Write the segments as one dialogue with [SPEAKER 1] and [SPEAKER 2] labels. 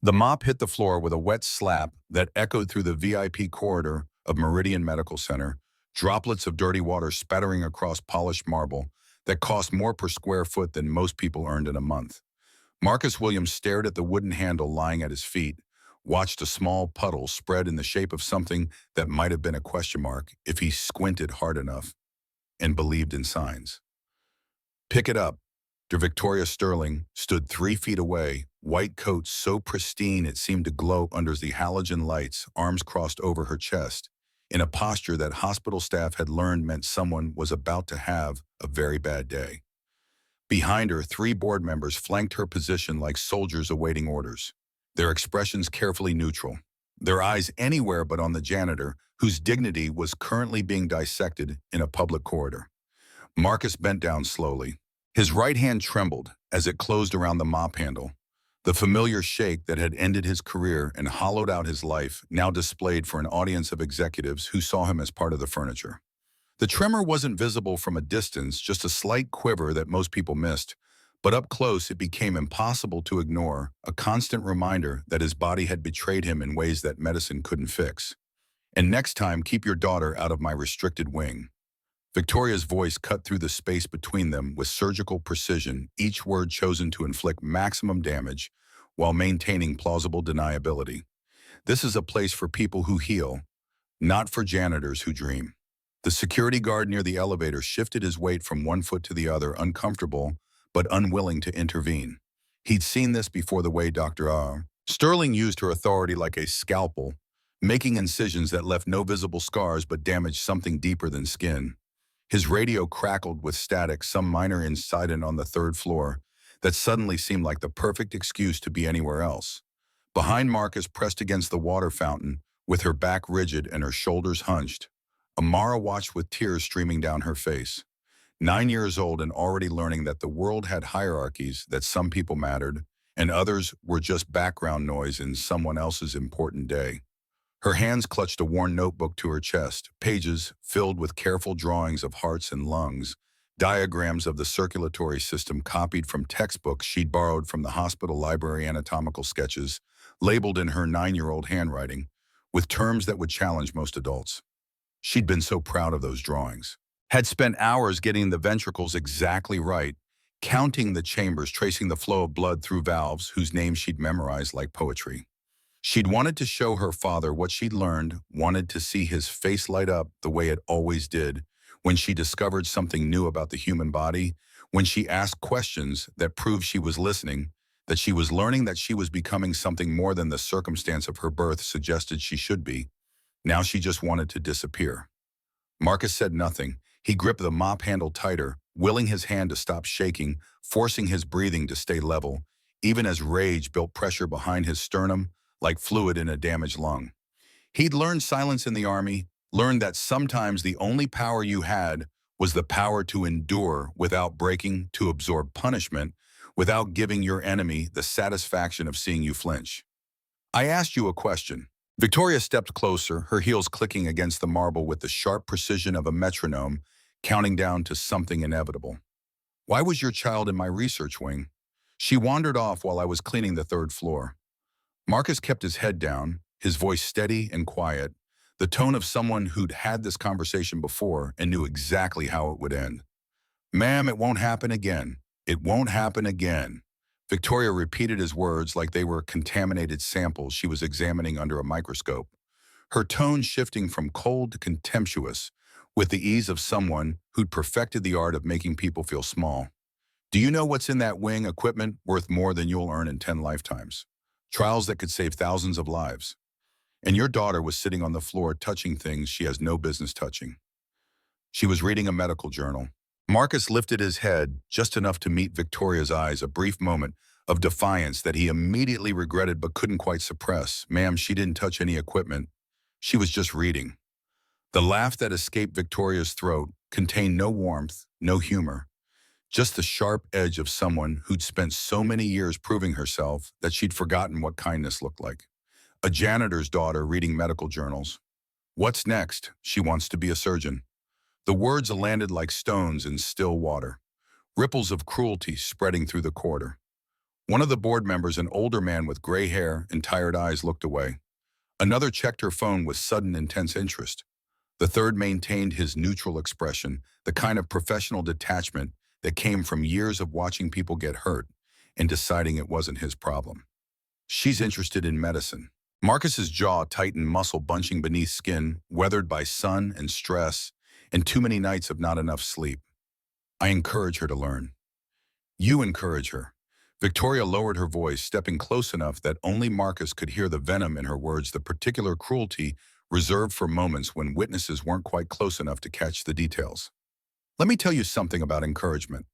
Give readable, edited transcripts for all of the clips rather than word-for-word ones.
[SPEAKER 1] The mop hit the floor with a wet slap that echoed through the VIP corridor of Meridian Medical Center, droplets of dirty water spattering across polished marble that cost more per square foot than most people earned in a month. Marcus Williams stared at the wooden handle lying at his feet, watched a small puddle spread in the shape of something that might have been a question mark if he squinted hard enough and believed in signs. Pick it up. Victoria Sterling stood 3 feet away, white coat so pristine it seemed to glow under the halogen lights, arms crossed over her chest, in a posture that hospital staff had learned meant someone was about to have a very bad day. Behind her, 3 board members flanked her position like soldiers awaiting orders, their expressions carefully neutral, their eyes anywhere but on the janitor, whose dignity was currently being dissected in a public corridor. Marcus bent down slowly. His right hand trembled as it closed around the mop handle. The familiar shake that had ended his career and hollowed out his life now displayed for an audience of executives who saw him as part of the furniture. The tremor wasn't visible from a distance, just a slight quiver that most people missed, but up close it became impossible to ignore, a constant reminder that his body had betrayed him in ways that medicine couldn't fix. And next time, keep your daughter out of my restricted wing. Victoria's voice cut through the space between them with surgical precision, each word chosen to inflict maximum damage while maintaining plausible deniability. This is a place for people who heal, not for janitors who dream. The security guard near the elevator shifted his weight from one foot to the other, uncomfortable but unwilling to intervene. He'd seen this before the way Dr. Sterling used her authority like a scalpel, making incisions that left no visible scars but damaged something deeper than skin. His radio crackled with static, some minor incident on the 3rd floor that suddenly seemed like the perfect excuse to be anywhere else. Behind Marcus, pressed against the water fountain, with her back rigid and her shoulders hunched, Amara watched with tears streaming down her face. 9 years old and already learning that the world had hierarchies, that some people mattered, and others were just background noise in someone else's important day. Her hands clutched a worn notebook to her chest, pages filled with careful drawings of hearts and lungs, diagrams of the circulatory system copied from textbooks she'd borrowed from the hospital library, anatomical sketches, labeled in her 9-year-old handwriting, with terms that would challenge most adults. She'd been so proud of those drawings, had spent hours getting the ventricles exactly right, counting the chambers, tracing the flow of blood through valves whose names she'd memorized like poetry. She'd wanted to show her father what she'd learned, wanted to see his face light up the way it always did when she discovered something new about the human body, when she asked questions that proved she was listening, that she was learning, that she was becoming something more than the circumstance of her birth suggested she should be. Now she just wanted to disappear. Marcus said nothing. He gripped the mop handle tighter, willing his hand to stop shaking, forcing his breathing to stay level, even as rage built pressure behind his sternum, like fluid in a damaged lung. He'd learned silence in the army, learned that sometimes the only power you had was the power to endure without breaking, to absorb punishment, without giving your enemy the satisfaction of seeing you flinch. I asked you a question. Victoria stepped closer, her heels clicking against the marble with the sharp precision of a metronome, counting down to something inevitable. Why was your child in my research wing? She wandered off while I was cleaning the 3rd floor. Marcus kept his head down, his voice steady and quiet, the tone of someone who'd had this conversation before and knew exactly how it would end. Ma'am, it won't happen again. It won't happen again. Victoria repeated his words like they were contaminated samples she was examining under a microscope, her tone shifting from cold to contemptuous, with the ease of someone who'd perfected the art of making people feel small. Do you know what's in that wing? Equipment worth more than you'll earn in 10 lifetimes. Trials that could save thousands of lives. And your daughter was sitting on the floor touching things she has no business touching. She was reading a medical journal. Marcus lifted his head just enough to meet Victoria's eyes, a brief moment of defiance that he immediately regretted but couldn't quite suppress. Ma'am, she didn't touch any equipment. She was just reading. The laugh that escaped Victoria's throat contained no warmth, no humor, just the sharp edge of someone who'd spent so many years proving herself that she'd forgotten what kindness looked like. A janitor's daughter reading medical journals. What's next? She wants to be a surgeon. The words landed like stones in still water, ripples of cruelty spreading through the corridor. One of the board members, an older man with gray hair and tired eyes, looked away. Another checked her phone with sudden intense interest. The third maintained his neutral expression, the kind of professional detachment that came from years of watching people get hurt and deciding it wasn't his problem. She's interested in medicine. Marcus's jaw tightened, muscle bunching beneath skin, weathered by sun and stress, and too many nights of not enough sleep. I encourage her to learn. You encourage her. Victoria lowered her voice, stepping close enough that only Marcus could hear the venom in her words, the particular cruelty reserved for moments when witnesses weren't quite close enough to catch the details. Let me tell you something about encouragement.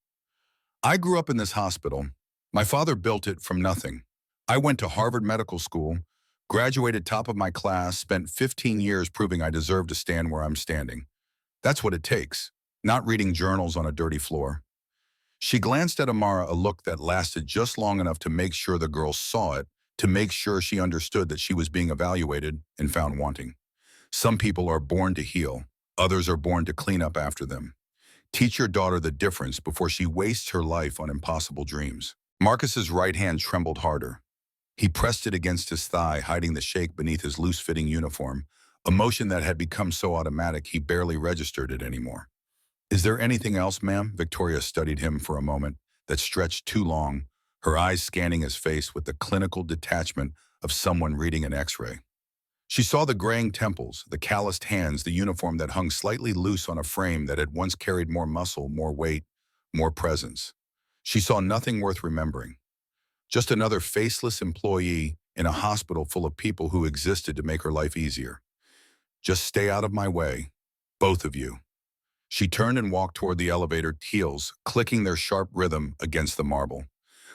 [SPEAKER 1] I grew up in this hospital. My father built it from nothing. I went to Harvard Medical School, graduated top of my class, spent 15 years proving I deserve to stand where I'm standing. That's what it takes, not reading journals on a dirty floor. She glanced at Amara, a look that lasted just long enough to make sure the girl saw it, to make sure she understood that she was being evaluated and found wanting. Some people are born to heal. Others are born to clean up after them. Teach your daughter the difference before she wastes her life on impossible dreams. Marcus's right hand trembled harder. He pressed it against his thigh, hiding the shake beneath his loose-fitting uniform, a motion that had become so automatic he barely registered it anymore. Is there anything else, ma'am? Victoria studied him for a moment that stretched too long, her eyes scanning his face with the clinical detachment of someone reading an X-ray. She saw the graying temples, the calloused hands, the uniform that hung slightly loose on a frame that had once carried more muscle, more weight, more presence. She saw nothing worth remembering. Just another faceless employee in a hospital full of people who existed to make her life easier. Just stay out of my way, both of you. She turned and walked toward the elevator, heels clicking their sharp rhythm against the marble.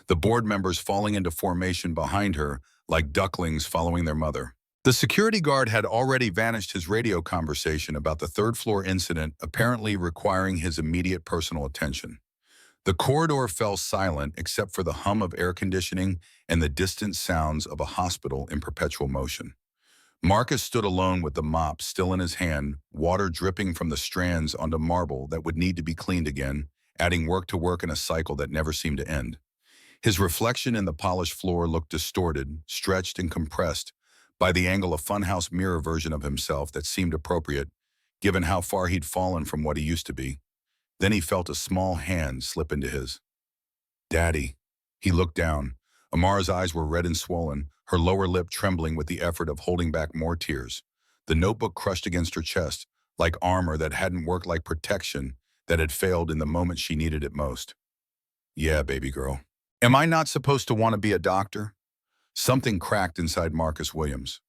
[SPEAKER 1] The board members falling into formation behind her like ducklings following their mother. The security guard had already vanished, his radio conversation about the third-floor incident apparently requiring his immediate personal attention. The corridor fell silent except for the hum of air conditioning and the distant sounds of a hospital in perpetual motion. Marcus stood alone with the mop still in his hand, water dripping from the strands onto marble that would need to be cleaned again, adding work to work in a cycle that never seemed to end. His reflection in the polished floor looked distorted, stretched and compressed by the angle, a funhouse mirror version of himself that seemed appropriate, given how far he'd fallen from what he used to be. Then he felt a small hand slip into his. Daddy. He looked down. Amara's eyes were red and swollen, her lower lip trembling with the effort of holding back more tears. The notebook crushed against her chest, like armor that hadn't worked, like protection that had failed in the moment she needed it most. Yeah, baby girl. Am I not supposed to want to be a doctor? Something cracked inside Marcus Williams.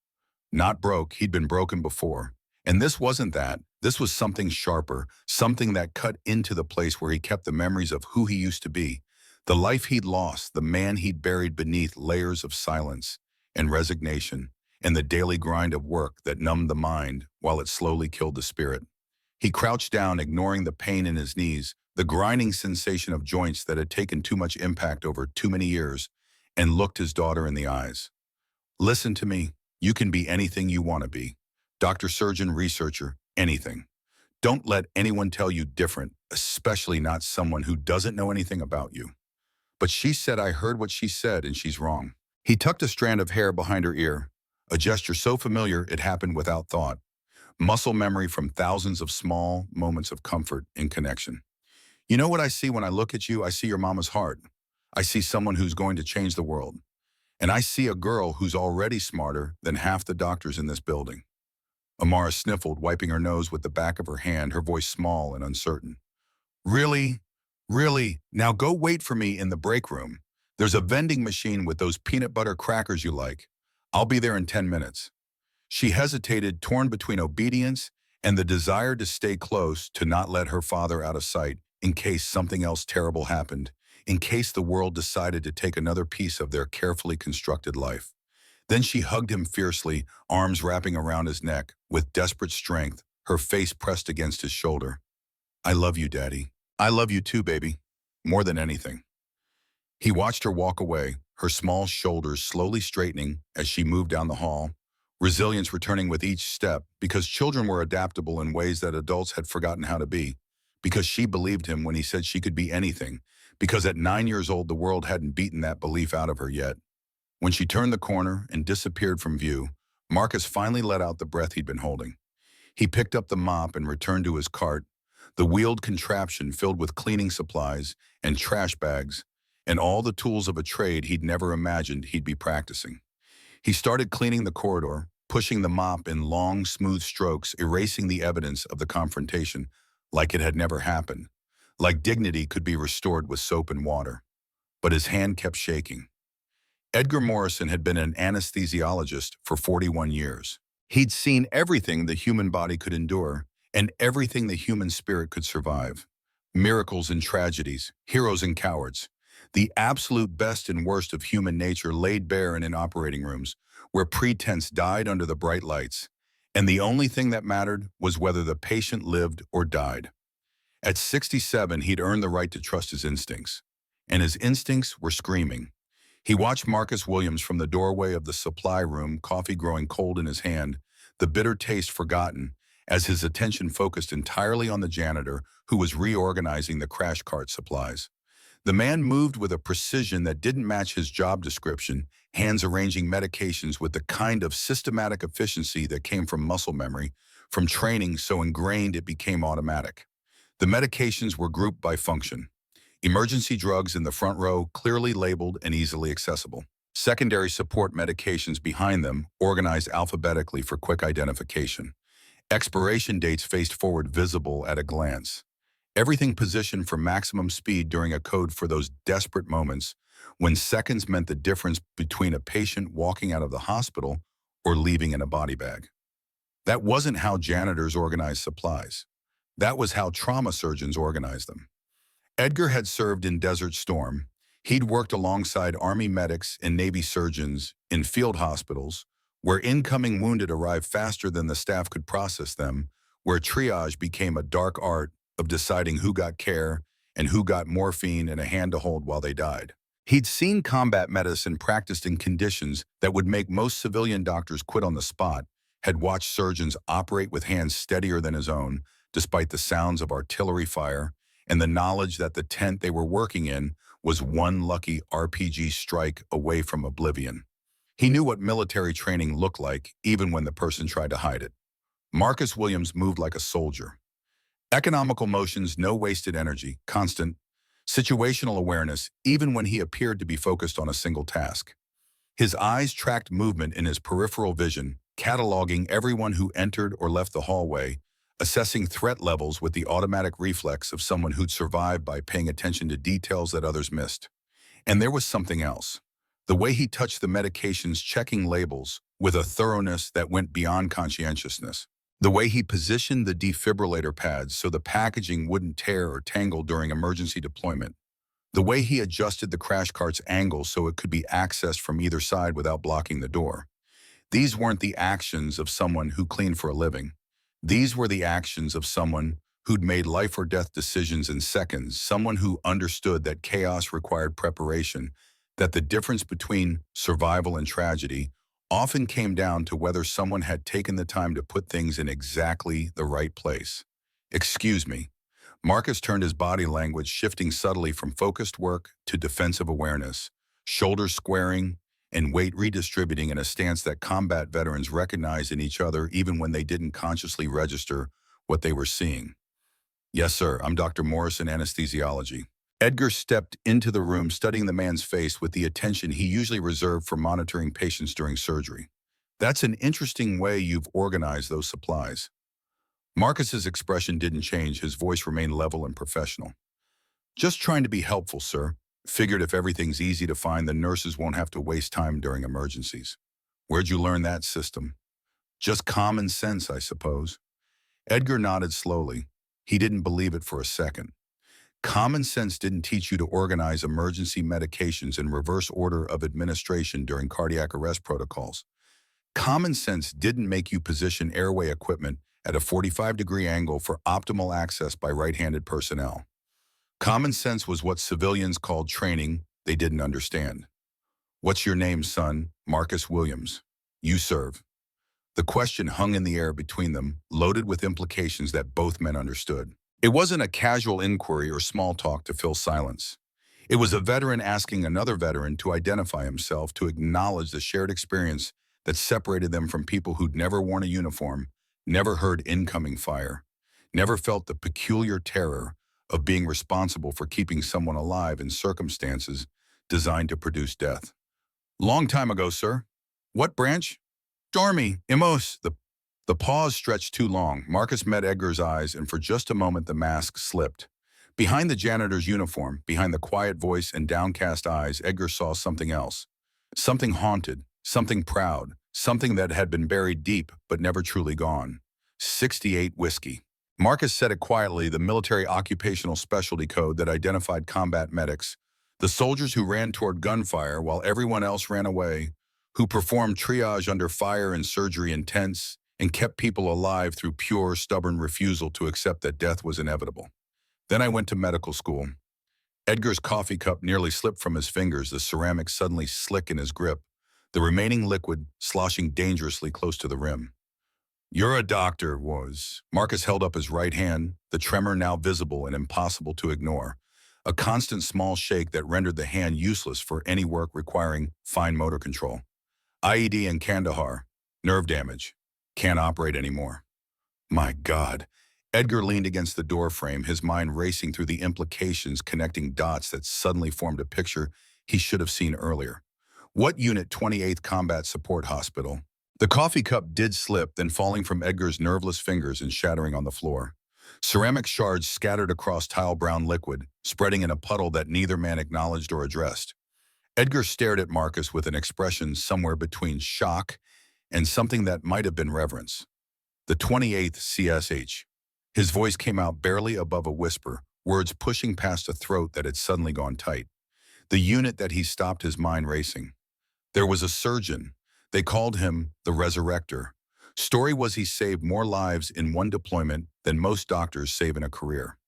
[SPEAKER 1] Not broke, he'd been broken before. And this wasn't that. This was something sharper, something that cut into the place where he kept the memories of who he used to be, the life he'd lost, the man he'd buried beneath layers of silence and resignation, and the daily grind of work that numbed the mind while it slowly killed the spirit. He crouched down, ignoring the pain in his knees, the grinding sensation of joints that had taken too much impact over too many years, and looked his daughter in the eyes. Listen to me. You can be anything you want to be. Doctor, surgeon, researcher, anything. Don't let anyone tell you different, especially not someone who doesn't know anything about you. But she said I heard what she said, and she's wrong. He tucked a strand of hair behind her ear, a gesture so familiar it happened without thought. Muscle memory from thousands of small moments of comfort and connection. You know what I see when I look at you? I see your mama's heart. I see someone who's going to change the world. And I see a girl who's already smarter than half the doctors in this building. Amara sniffled, wiping her nose with the back of her hand, her voice small and uncertain. Really? Really? Now go wait for me in the break room. There's a vending machine with those peanut butter crackers you like. I'll be there in 10 minutes. She hesitated, torn between obedience and the desire to stay close, to not let her father out of sight in case something else terrible happened, in case the world decided to take another piece of their carefully constructed life. Then she hugged him fiercely, arms wrapping around his neck, with desperate strength, her face pressed against his shoulder. I love you, Daddy. I love you too, baby. More than anything. He watched her walk away, her small shoulders slowly straightening as she moved down the hall, resilience returning with each step, because children were adaptable in ways that adults had forgotten how to be. because she believed him when he said she could be anything, because at 9 years old the world hadn't beaten that belief out of her yet. When she turned the corner and disappeared from view, Marcus finally let out the breath he'd been holding. He picked up the mop and returned to his cart, the wheeled contraption filled with cleaning supplies and trash bags, and all the tools of a trade he'd never imagined he'd be practicing. He started cleaning the corridor, pushing the mop in long, smooth strokes, erasing the evidence of the confrontation like it had never happened, like dignity could be restored with soap and water. But his hand kept shaking. Edgar Morrison had been an anesthesiologist for 41 years. He'd seen everything the human body could endure and everything the human spirit could survive. Miracles and tragedies, heroes and cowards. The absolute best and worst of human nature laid bare in operating rooms, where pretense died under the bright lights, and the only thing that mattered was whether the patient lived or died. At 67, he'd earned the right to trust his instincts, and his instincts were screaming. He watched Marcus Williams from the doorway of the supply room, coffee growing cold in his hand, the bitter taste forgotten, as his attention focused entirely on the janitor who was reorganizing the crash cart supplies. The man moved with a precision that didn't match his job description, hands arranging medications with the kind of systematic efficiency that came from muscle memory, from training so ingrained it became automatic. The medications were grouped by function. Emergency drugs in the front row, clearly labeled and easily accessible. Secondary support medications behind them, organized alphabetically for quick identification. Expiration dates faced forward, visible at a glance. Everything positioned for maximum speed during a code for those desperate moments when seconds meant the difference between a patient walking out of the hospital or leaving in a body bag. That wasn't how janitors organized supplies. That was how trauma surgeons organized them. Edgar had served in Desert Storm. He'd worked alongside Army medics and Navy surgeons in field hospitals, where incoming wounded arrived faster than the staff could process them, where triage became a dark art of deciding who got care and who got morphine and a hand to hold while they died. He'd seen combat medicine practiced in conditions that would make most civilian doctors quit on the spot, had watched surgeons operate with hands steadier than his own, despite the sounds of artillery fire, and the knowledge that the tent they were working in was one lucky RPG strike away from oblivion. He knew what military training looked like, even when the person tried to hide it. Marcus Williams moved like a soldier. Economical motions, no wasted energy, constant, situational awareness, even when he appeared to be focused on a single task. His eyes tracked movement in his peripheral vision, cataloging everyone who entered or left the hallway, assessing threat levels with the automatic reflex of someone who'd survived by paying attention to details that others missed. And there was something else. The way he touched the medications, checking labels with a thoroughness that went beyond conscientiousness. The way he positioned the defibrillator pads so the packaging wouldn't tear or tangle during emergency deployment. The way he adjusted the crash cart's angle so it could be accessed from either side without blocking the door. These weren't the actions of someone who cleaned for a living. These were the actions of someone who'd made life or death decisions in seconds, someone who understood that chaos required preparation, that the difference between survival and tragedy often came down to whether someone had taken the time to put things in exactly the right place. "Excuse me." Marcus turned, his body language shifting subtly from focused work to defensive awareness, shoulders squaring and weight redistributing in a stance that combat veterans recognized in each other even when they didn't consciously register what they were seeing. "Yes, sir, I'm Dr. Morrison, anesthesiology." Edgar stepped into the room, studying the man's face with the attention he usually reserved for monitoring patients during surgery. "That's an interesting way you've organized those supplies." Marcus's expression didn't change, his voice remained level and professional. "Just trying to be helpful, sir. Figured if everything's easy to find, the nurses won't have to waste time during emergencies." "Where'd you learn that system?" "Just common sense, I suppose." Edgar nodded slowly. He didn't believe it for a second. Common sense didn't teach you to organize emergency medications in reverse order of administration during cardiac arrest protocols. Common sense didn't make you position airway equipment at a 45-degree angle for optimal access by right-handed personnel. Common sense was what civilians called training they didn't understand. "What's your name, son?" "Marcus Williams." "You serve." The question hung in the air between them, loaded with implications that both men understood. It wasn't a casual inquiry or small talk to fill silence. It was a veteran asking another veteran to identify himself, to acknowledge the shared experience that separated them from people who'd never worn a uniform, never heard incoming fire, never felt the peculiar terror of being responsible for keeping someone alive in circumstances designed to produce death. Long time ago, sir. What branch? Army, Imos. The pause stretched too long. Marcus met Edgar's eyes, and for just a moment the mask slipped. Behind the janitor's uniform, behind the quiet voice and downcast eyes, Edgar saw something else. Something haunted, something proud, something that had been buried deep but never truly gone. 68 whiskey. Marcus said it quietly, the military occupational specialty code that identified combat medics, the soldiers who ran toward gunfire while everyone else ran away, who performed triage under fire and surgery in tents, and kept people alive through pure, stubborn refusal to accept that death was inevitable. Then I went to medical school. Edgar's coffee cup nearly slipped from his fingers, the ceramic suddenly slick in his grip, the remaining liquid sloshing dangerously close to the rim. You're a doctor, was. Marcus held up his right hand, the tremor now visible and impossible to ignore, a constant small shake that rendered the hand useless for any work requiring fine motor control. IED in Kandahar. Nerve damage. Can't operate anymore. My God. Edgar leaned against the door frame, his mind racing through the implications, connecting dots that suddenly formed a picture he should have seen earlier. What unit? 28th Combat Support Hospital. The coffee cup did slip, then falling from Edgar's nerveless fingers and shattering on the floor. Ceramic shards scattered across tile-brown liquid, spreading in a puddle that neither man acknowledged or addressed. Edgar stared at Marcus with an expression somewhere between shock and something that might have been reverence. The 28th CSH. His voice came out barely above a whisper, words pushing past a throat that had suddenly gone tight. The unit that he stopped his mind racing. There was a surgeon. They called him the Resurrector. Story was he saved more lives in one deployment than most doctors save in a career.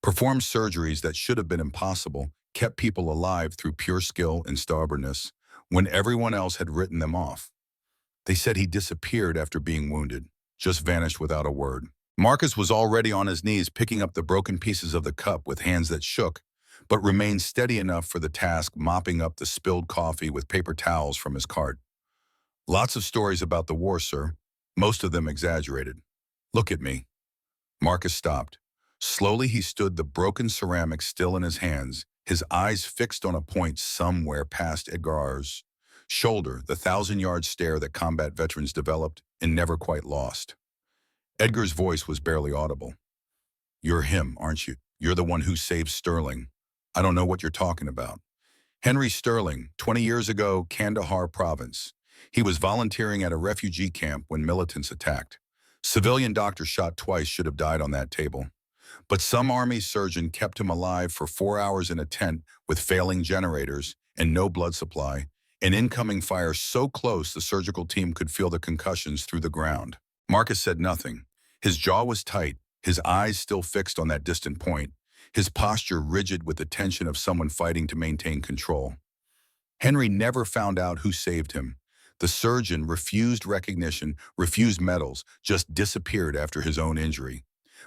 [SPEAKER 1] Performed surgeries that should have been impossible, kept people alive through pure skill and stubbornness when everyone else had written them off. They said he disappeared after being wounded, just vanished without a word. Marcus was already on his knees picking up the broken pieces of the cup with hands that shook, but remained steady enough for the task, mopping up the spilled coffee with paper towels from his cart. Lots of stories about the war, sir. Most of them exaggerated. Look at me. Marcus stopped. Slowly he stood, the broken ceramic still in his hands, his eyes fixed on a point somewhere past Edgar's shoulder, the 1,000-yard stare that combat veterans developed and never quite lost. Edgar's voice was barely audible. You're him, aren't you? You're the one who saved Sterling. I don't know what you're talking about. Henry Sterling, 20 years ago, Kandahar province. He was volunteering at a refugee camp when militants attacked. Civilian doctor shot twice, should have died on that table. But some army surgeon kept him alive for 4 hours in a tent with failing generators and no blood supply, and incoming fire so close the surgical team could feel the concussions through the ground. Marcus said nothing. His jaw was tight, his eyes still fixed on that distant point, his posture rigid with the tension of someone fighting to maintain control. Henry never found out who saved him. The surgeon refused recognition, refused medals, just disappeared after his own injury.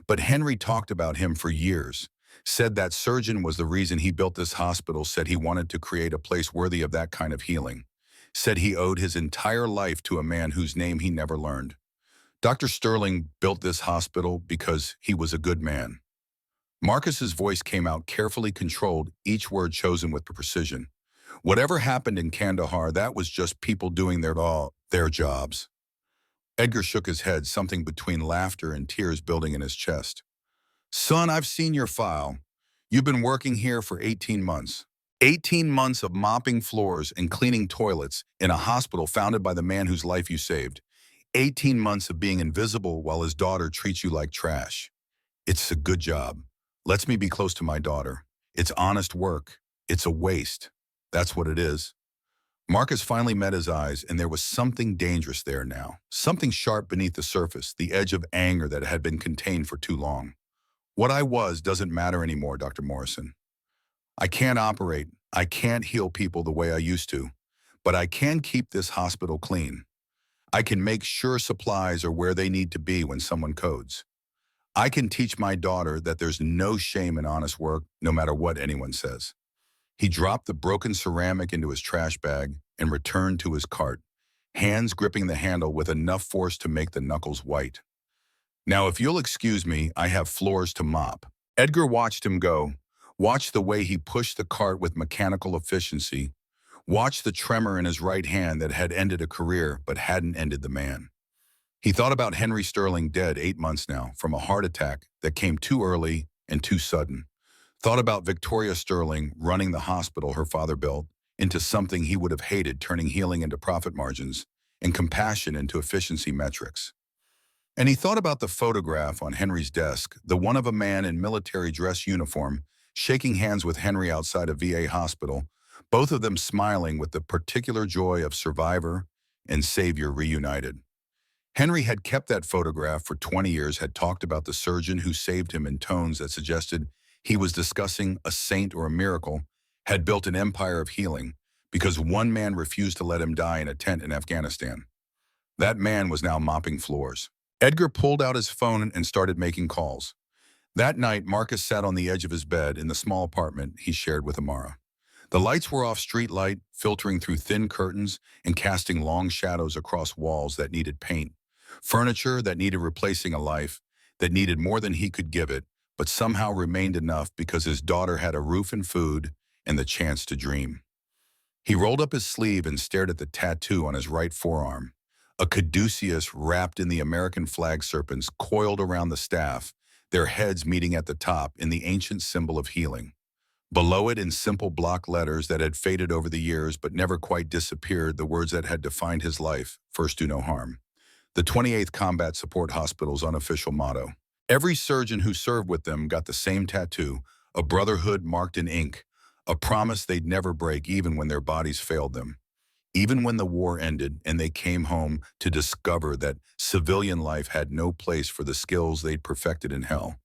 [SPEAKER 1] But Henry talked about him for years, said that surgeon was the reason he built this hospital, said he wanted to create a place worthy of that kind of healing, said he owed his entire life to a man whose name he never learned. Dr. Sterling built this hospital because he was a good man. Marcus's voice came out carefully controlled, each word chosen with precision. Whatever happened in Kandahar, that was just people doing their jobs. Edgar shook his head, something between laughter and tears building in his chest. Son, I've seen your file. You've been working here for 18 months. 18 months of mopping floors and cleaning toilets in a hospital founded by the man whose life you saved. 18 months of being invisible while his daughter treats you like trash. It's a good job. Lets me be close to my daughter. It's honest work. It's a waste. That's what it is. Marcus finally met his eyes, and there was something dangerous there now. Something sharp beneath the surface, the edge of anger that had been contained for too long. What I was doesn't matter anymore, Dr. Morrison. I can't operate. I can't heal people the way I used to. But I can keep this hospital clean. I can make sure supplies are where they need to be when someone codes. I can teach my daughter that there's no shame in honest work, no matter what anyone says. He dropped the broken ceramic into his trash bag and returned to his cart, hands gripping the handle with enough force to make the knuckles white. Now, if you'll excuse me, I have floors to mop. Edgar watched him go, watched the way he pushed the cart with mechanical efficiency, watched the tremor in his right hand that had ended a career but hadn't ended the man. He thought about Henry Sterling, dead 8 months now from a heart attack that came too early and too sudden. Thought about Victoria Sterling running the hospital her father built into something he would have hated, turning healing into profit margins and compassion into efficiency metrics. And he thought about the photograph on Henry's desk, the one of a man in military dress uniform, shaking hands with Henry outside a VA hospital, both of them smiling with the particular joy of survivor and savior reunited. Henry had kept that photograph for 20 years, had talked about the surgeon who saved him in tones that suggested he was discussing a saint or a miracle, had built an empire of healing because one man refused to let him die in a tent in Afghanistan. That man was now mopping floors. Edgar pulled out his phone and started making calls. That night, Marcus sat on the edge of his bed in the small apartment he shared with Amara. The lights were off, street light filtering through thin curtains and casting long shadows across walls that needed paint, furniture that needed replacing a life, that needed more than he could give it, but somehow remained enough because his daughter had a roof and food and the chance to dream. He rolled up his sleeve and stared at the tattoo on his right forearm, a caduceus wrapped in the American flag serpents coiled around the staff, their heads meeting at the top in the ancient symbol of healing. Below it, in simple block letters that had faded over the years but never quite disappeared, the words that had defined his life: first do no harm. The 28th Combat Support Hospital's unofficial motto. Every surgeon who served with them got the same tattoo, a brotherhood marked in ink, a promise they'd never break even when their bodies failed them. Even when the war ended and they came home to discover that civilian life had no place for the skills they'd perfected in hell.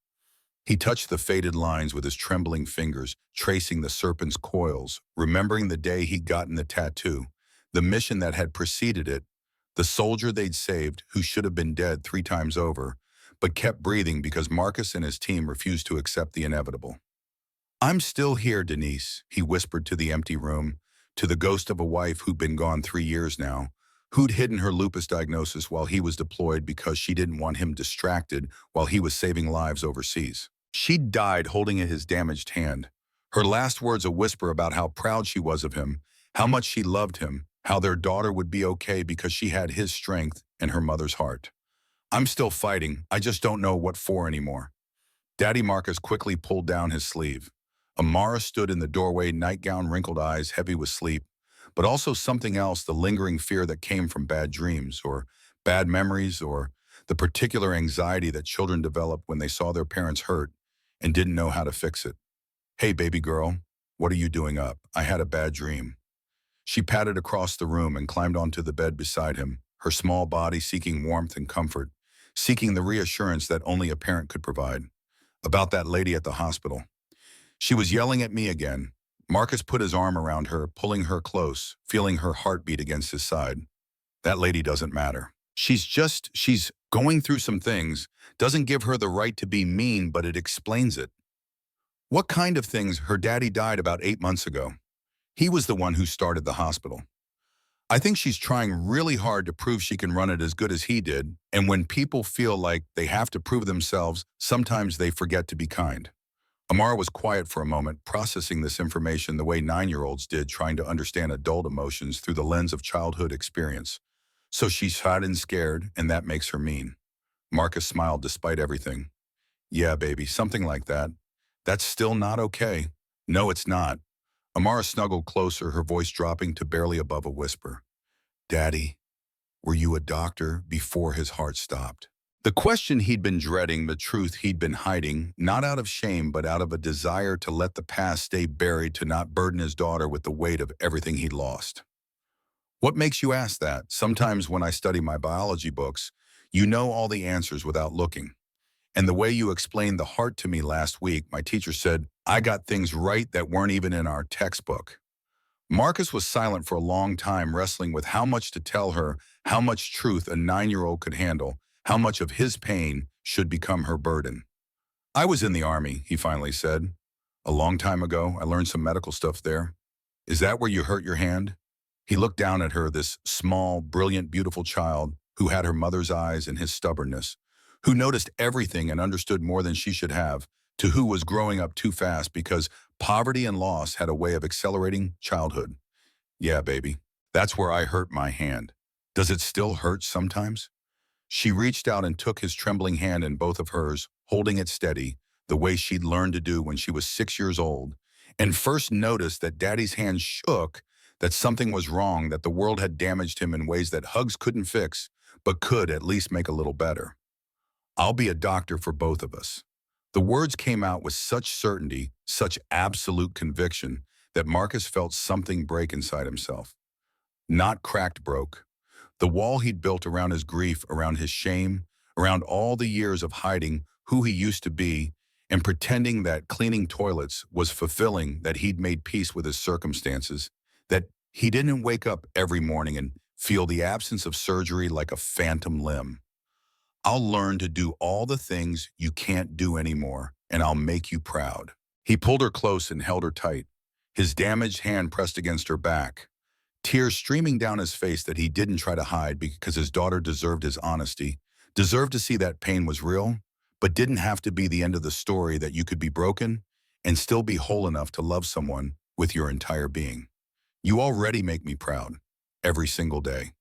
[SPEAKER 1] He touched the faded lines with his trembling fingers, tracing the serpent's coils, remembering the day he'd gotten the tattoo, the mission that had preceded it, the soldier they'd saved who should have been dead 3 times over, but kept breathing because Marcus and his team refused to accept the inevitable. "I'm still here, Denise," he whispered to the empty room, to the ghost of a wife who'd been gone 3 years now, who'd hidden her lupus diagnosis while he was deployed because she didn't want him distracted while he was saving lives overseas. She'd died holding his damaged hand. Her last words a whisper about how proud she was of him, how much she loved him, how their daughter would be okay because she had his strength and her mother's heart. "I'm still fighting, I just don't know what for anymore." Daddy Marcus quickly pulled down his sleeve. Amara stood in the doorway, nightgown, wrinkled eyes, heavy with sleep, but also something else, the lingering fear that came from bad dreams or bad memories or the particular anxiety that children develop when they saw their parents hurt and didn't know how to fix it. "Hey, baby girl, what are you doing up? I had a bad dream." She padded across the room and climbed onto the bed beside him, her small body seeking warmth and comfort, seeking the reassurance that only a parent could provide. About that lady at the hospital. She was yelling at me again. Marcus put his arm around her, pulling her close, feeling her heartbeat against his side. "That lady doesn't matter. She's going through some things. Doesn't give her the right to be mean, but it explains it." "What kind of things?" "Her daddy died about 8 months ago. He was the one who started the hospital. I think she's trying really hard to prove she can run it as good as he did, and when people feel like they have to prove themselves, sometimes they forget to be kind." Amara was quiet for a moment, processing this information the way 9-year-olds did, trying to understand adult emotions through the lens of childhood experience. "So she's hot and scared, and that makes her mean." Marcus smiled despite everything. "Yeah, baby, something like that. That's still not okay." "No, it's not." Amara snuggled closer, her voice dropping to barely above a whisper. "Daddy, were you a doctor?" Before his heart stopped. The question he'd been dreading, the truth he'd been hiding, not out of shame but out of a desire to let the past stay buried, to not burden his daughter with the weight of everything he'd lost. "What makes you ask that? Sometimes when I study my biology books, you know all the answers without looking. And the way you explained the heart to me last week, my teacher said I got things right that weren't even in our textbook." Marcus was silent for a long time, wrestling with how much to tell her, how much truth a 9-year-old could handle, How much of his pain should become her burden? I was in the army, he finally said. A long time ago, I learned some medical stuff there. Is that where you hurt your hand? He looked down at her, this small, brilliant, beautiful child who had her mother's eyes and his stubbornness, who noticed everything and understood more than she should have, to who was growing up too fast because poverty and loss had a way of accelerating childhood. Yeah, baby, that's where I hurt my hand. Does it still hurt sometimes? She reached out and took his trembling hand in both of hers, holding it steady, the way she'd learned to do when she was 6 years old, and first noticed that Daddy's hand shook, that something was wrong, that the world had damaged him in ways that hugs couldn't fix, but could at least make a little better. I'll be a doctor for both of us. The words came out with such certainty, such absolute conviction, that Marcus felt something break inside himself. Not cracked broke. The wall he'd built around his grief, around his shame, around all the years of hiding who he used to be and pretending that cleaning toilets was fulfilling, that he'd made peace with his circumstances, that he didn't wake up every morning and feel the absence of surgery like a phantom limb. I'll learn to do all the things you can't do anymore, and I'll make you proud. He pulled her close and held her tight, his damaged hand pressed against her back, tears streaming down his face that he didn't try to hide because his daughter deserved his honesty, deserved to see that pain was real, but didn't have to be the end of the story, that you could be broken and still be whole enough to love someone with your entire being. You already make me proud, every single day.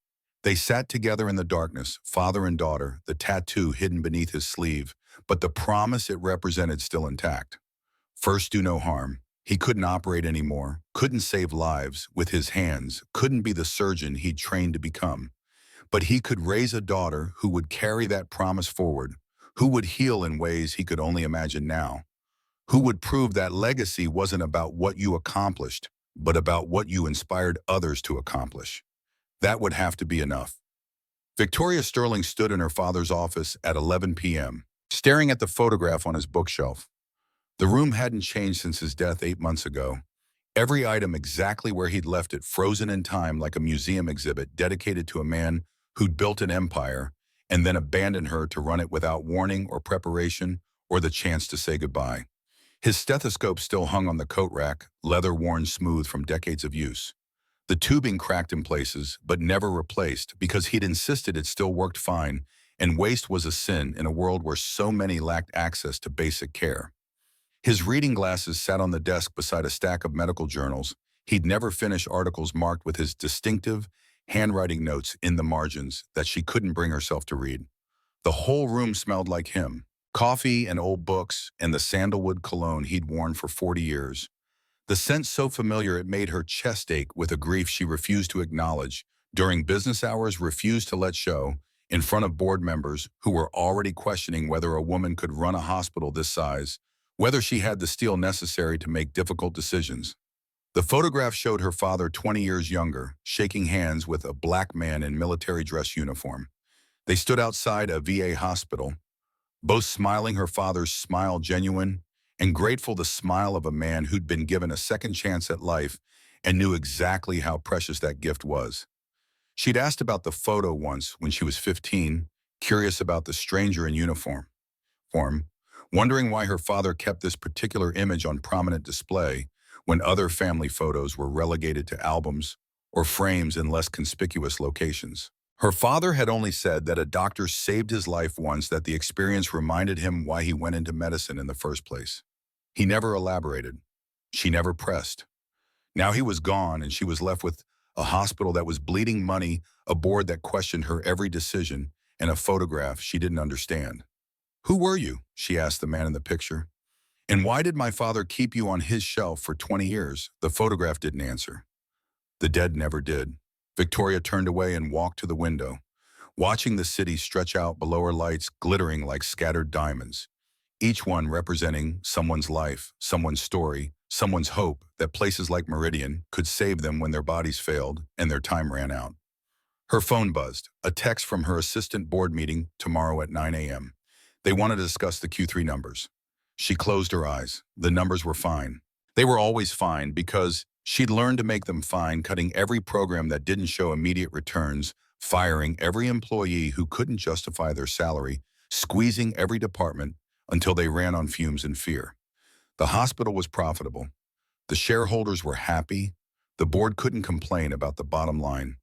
[SPEAKER 1] They sat together in the darkness, father and daughter, the tattoo hidden beneath his sleeve, but the promise it represented still intact. First, do no harm. He couldn't operate anymore, couldn't save lives with his hands, couldn't be the surgeon he'd trained to become. But he could raise a daughter who would carry that promise forward, who would heal in ways he could only imagine now, who would prove that legacy wasn't about what you accomplished, but about what you inspired others to accomplish. That would have to be enough. Victoria Sterling stood in her father's office at 11 p.m., staring at the photograph on his bookshelf. The room hadn't changed since his death 8 months ago. Every item exactly where he'd left it, frozen in time like a museum exhibit dedicated to a man who'd built an empire and then abandoned her to run it without warning or preparation or the chance to say goodbye. His stethoscope still hung on the coat rack, leather worn smooth from decades of use. The tubing cracked in places, but never replaced because he'd insisted it still worked fine, and waste was a sin in a world where so many lacked access to basic care. His reading glasses sat on the desk beside a stack of medical journals. He'd never finish articles marked with his distinctive handwriting notes in the margins that she couldn't bring herself to read. The whole room smelled like him, coffee and old books and the sandalwood cologne he'd worn for 40 years. The scent so familiar it made her chest ache with a grief she refused to acknowledge, during business hours refused to let show, in front of board members who were already questioning whether a woman could run a hospital this size, whether she had the steel necessary to make difficult decisions. The photograph showed her father 20 years younger, shaking hands with a black man in military dress uniform. They stood outside a VA hospital, both smiling, her father's smile genuine, and grateful, the smile of a man who'd been given a second chance at life and knew exactly how precious that gift was. She'd asked about the photo once when she was 15, curious about the stranger in uniform, wondering why her father kept this particular image on prominent display when other family photos were relegated to albums or frames in less conspicuous locations. Her father had only said that a doctor saved his life once, that the experience reminded him why he went into medicine in the first place. He never elaborated. She never pressed. Now he was gone, and she was left with a hospital that was bleeding money, a board that questioned her every decision, and a photograph she didn't understand. "Who were you?" she asked the man in the picture. "And why did my father keep you on his shelf for 20 years? The photograph didn't answer. The dead never did. Victoria turned away and walked to the window, watching the city stretch out below her, lights glittering like scattered diamonds, each one representing someone's life, someone's story, someone's hope that places like Meridian could save them when their bodies failed and their time ran out. Her phone buzzed, a text from her assistant board meeting tomorrow at 9 a.m. They wanted to discuss the Q3 numbers. She closed her eyes. The numbers were fine. They were always fine because she'd learned to make them fine, cutting every program that didn't show immediate returns, firing every employee who couldn't justify their salary, squeezing every department until they ran on fumes in fear. The hospital was profitable. The shareholders were happy. The board couldn't complain about the bottom line.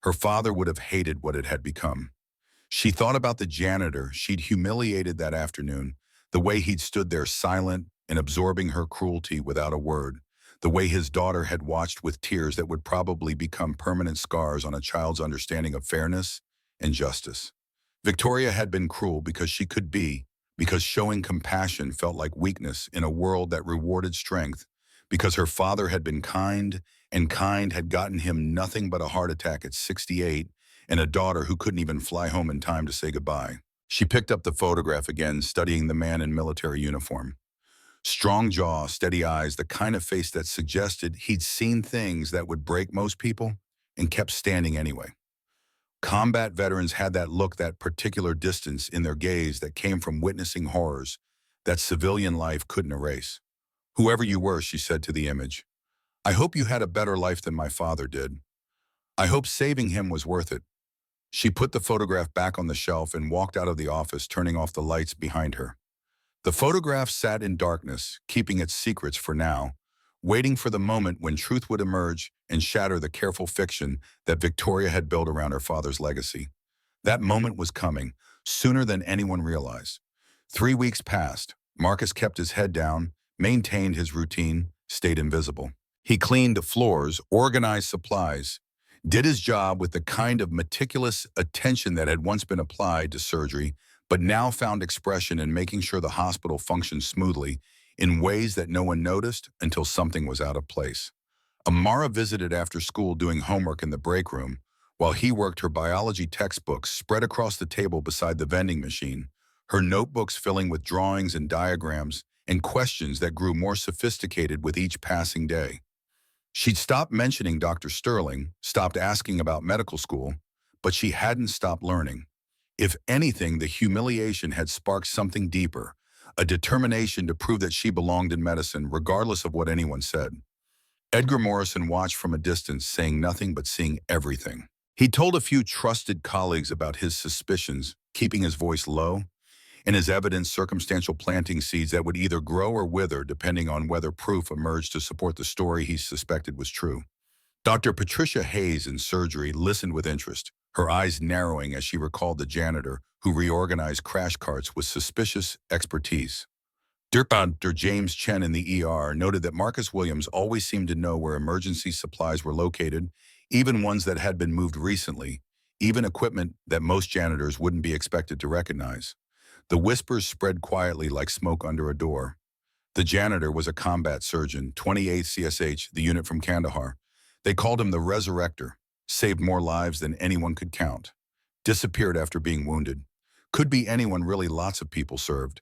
[SPEAKER 1] Her father would have hated what it had become. She thought about the janitor she'd humiliated that afternoon, the way he'd stood there silent and absorbing her cruelty without a word, the way his daughter had watched with tears that would probably become permanent scars on a child's understanding of fairness and justice. Victoria had been cruel because she could be, because showing compassion felt like weakness in a world that rewarded strength, because her father had been kind, and kind had gotten him nothing but a heart attack at 68 and a daughter who couldn't even fly home in time to say goodbye. She picked up the photograph again, studying the man in military uniform. Strong jaw, steady eyes, the kind of face that suggested he'd seen things that would break most people and kept standing anyway. Combat veterans had that look, that particular distance in their gaze that came from witnessing horrors that civilian life couldn't erase. "Whoever you were," she said to the image, "I hope you had a better life than my father did. I hope saving him was worth it." She put the photograph back on the shelf and walked out of the office, turning off the lights behind her. The photograph sat in darkness, keeping its secrets for now, waiting for the moment when truth would emerge and shatter the careful fiction that Victoria had built around her father's legacy. That moment was coming, sooner than anyone realized. 3 weeks passed. Marcus kept his head down, maintained his routine, stayed invisible. He cleaned the floors, organized supplies, did his job with the kind of meticulous attention that had once been applied to surgery, but now found expression in making sure the hospital functioned smoothly in ways that no one noticed until something was out of place. Amara visited after school, doing homework in the break room, while he worked her biology textbooks spread across the table beside the vending machine, her notebooks filling with drawings and diagrams and questions that grew more sophisticated with each passing day. She'd stopped mentioning Dr. Sterling, stopped asking about medical school, but she hadn't stopped learning. If anything, the humiliation had sparked something deeper, a determination to prove that she belonged in medicine, regardless of what anyone said. Edgar Morrison watched from a distance, saying nothing but seeing everything. He told a few trusted colleagues about his suspicions, keeping his voice low, and his evidence circumstantial, planting seeds that would either grow or wither depending on whether proof emerged to support the story he suspected was true. Dr. Patricia Hayes in surgery listened with interest, her eyes narrowing as she recalled the janitor who reorganized crash carts with suspicious expertise. Dr. James Chen in the ER noted that Marcus Williams always seemed to know where emergency supplies were located, even ones that had been moved recently, even equipment that most janitors wouldn't be expected to recognize. The whispers spread quietly like smoke under a door. The janitor was a combat surgeon, 28th CSH, the unit from Kandahar. They called him the Resurrector, saved more lives than anyone could count. Disappeared after being wounded. Could be anyone, really, lots of people served.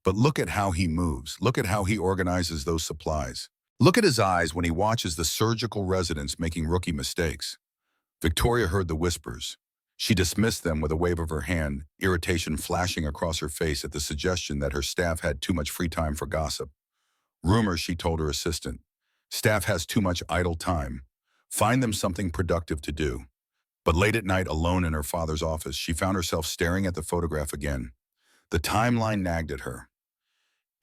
[SPEAKER 1] But look at how he moves. Look at how he organizes those supplies. Look at his eyes when he watches the surgical residents making rookie mistakes. Victoria heard the whispers. She dismissed them with a wave of her hand, irritation flashing across her face at the suggestion that her staff had too much free time for gossip. Rumors, she told her assistant. Staff has too much idle time. Find them something productive to do. But late at night, alone in her father's office, she found herself staring at the photograph again. The timeline nagged at her.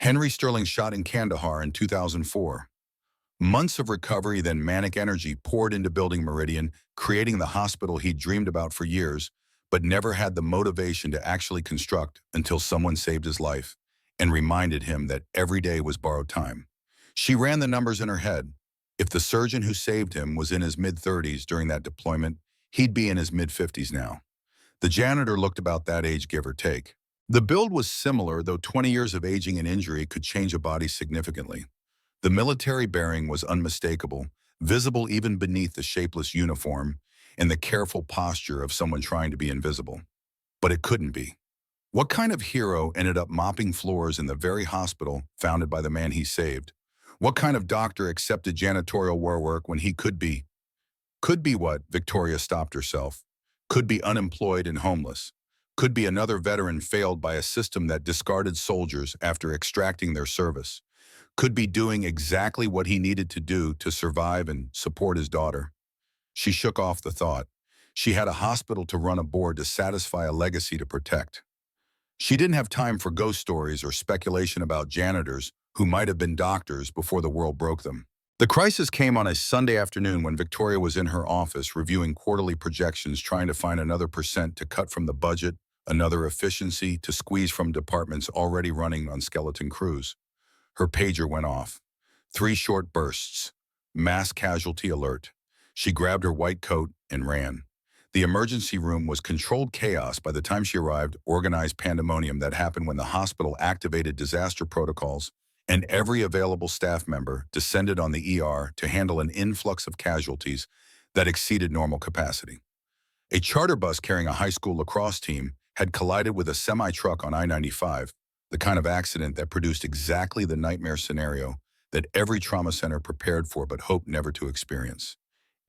[SPEAKER 1] Henry Sterling shot in Kandahar in 2004. Months of recovery, then manic energy poured into building Meridian, creating the hospital he'd dreamed about for years, but never had the motivation to actually construct until someone saved his life and reminded him that every day was borrowed time. She ran the numbers in her head. If the surgeon who saved him was in his mid-30s during that deployment, he'd be in his mid-50s now. The janitor looked about that age, give or take. The build was similar, though 20 years of aging and injury could change a body significantly. The military bearing was unmistakable, visible even beneath the shapeless uniform and the careful posture of someone trying to be invisible. But it couldn't be. What kind of hero ended up mopping floors in the very hospital founded by the man he saved? What kind of doctor accepted janitorial work when he could be? Could be what? Victoria stopped herself. Could be unemployed and homeless. Could be another veteran failed by a system that discarded soldiers after extracting their service. Could be doing exactly what he needed to do to survive and support his daughter. She shook off the thought. She had a hospital to run a board to satisfy a legacy to protect. She didn't have time for ghost stories or speculation about janitors who might have been doctors before the world broke them. The crisis came on a Sunday afternoon when Victoria was in her office reviewing quarterly projections, trying to find another percent to cut from the budget, another efficiency to squeeze from departments already running on skeleton crews. Her pager went off. 3 short bursts. Mass casualty alert. She grabbed her white coat and ran. The emergency room was controlled chaos by the time she arrived, organized pandemonium that happened when the hospital activated disaster protocols and every available staff member descended on the ER to handle an influx of casualties that exceeded normal capacity. A charter bus carrying a high school lacrosse team had collided with a semi-truck on I-95, the kind of accident that produced exactly the nightmare scenario that every trauma center prepared for but hoped never to experience.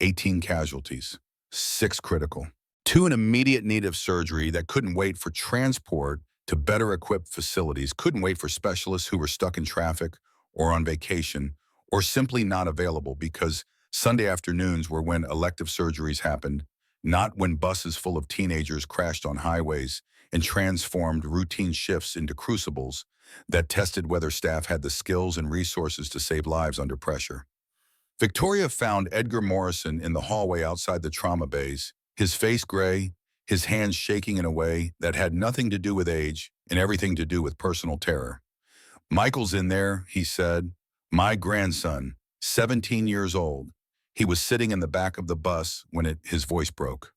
[SPEAKER 1] 18 casualties, 6 critical, 2 in immediate need of surgery that couldn't wait for transport to better equipped facilities, couldn't wait for specialists who were stuck in traffic or on vacation or simply not available because Sunday afternoons were when elective surgeries happened, not when buses full of teenagers crashed on highways and transformed routine shifts into crucibles that tested whether staff had the skills and resources to save lives under pressure. Victoria found Edgar Morrison in the hallway outside the trauma bays, his face gray, his hands shaking in a way that had nothing to do with age and everything to do with personal terror. "Michael's in there," he said. "My grandson, 17 years old." He was sitting in the back of the bus when his voice broke.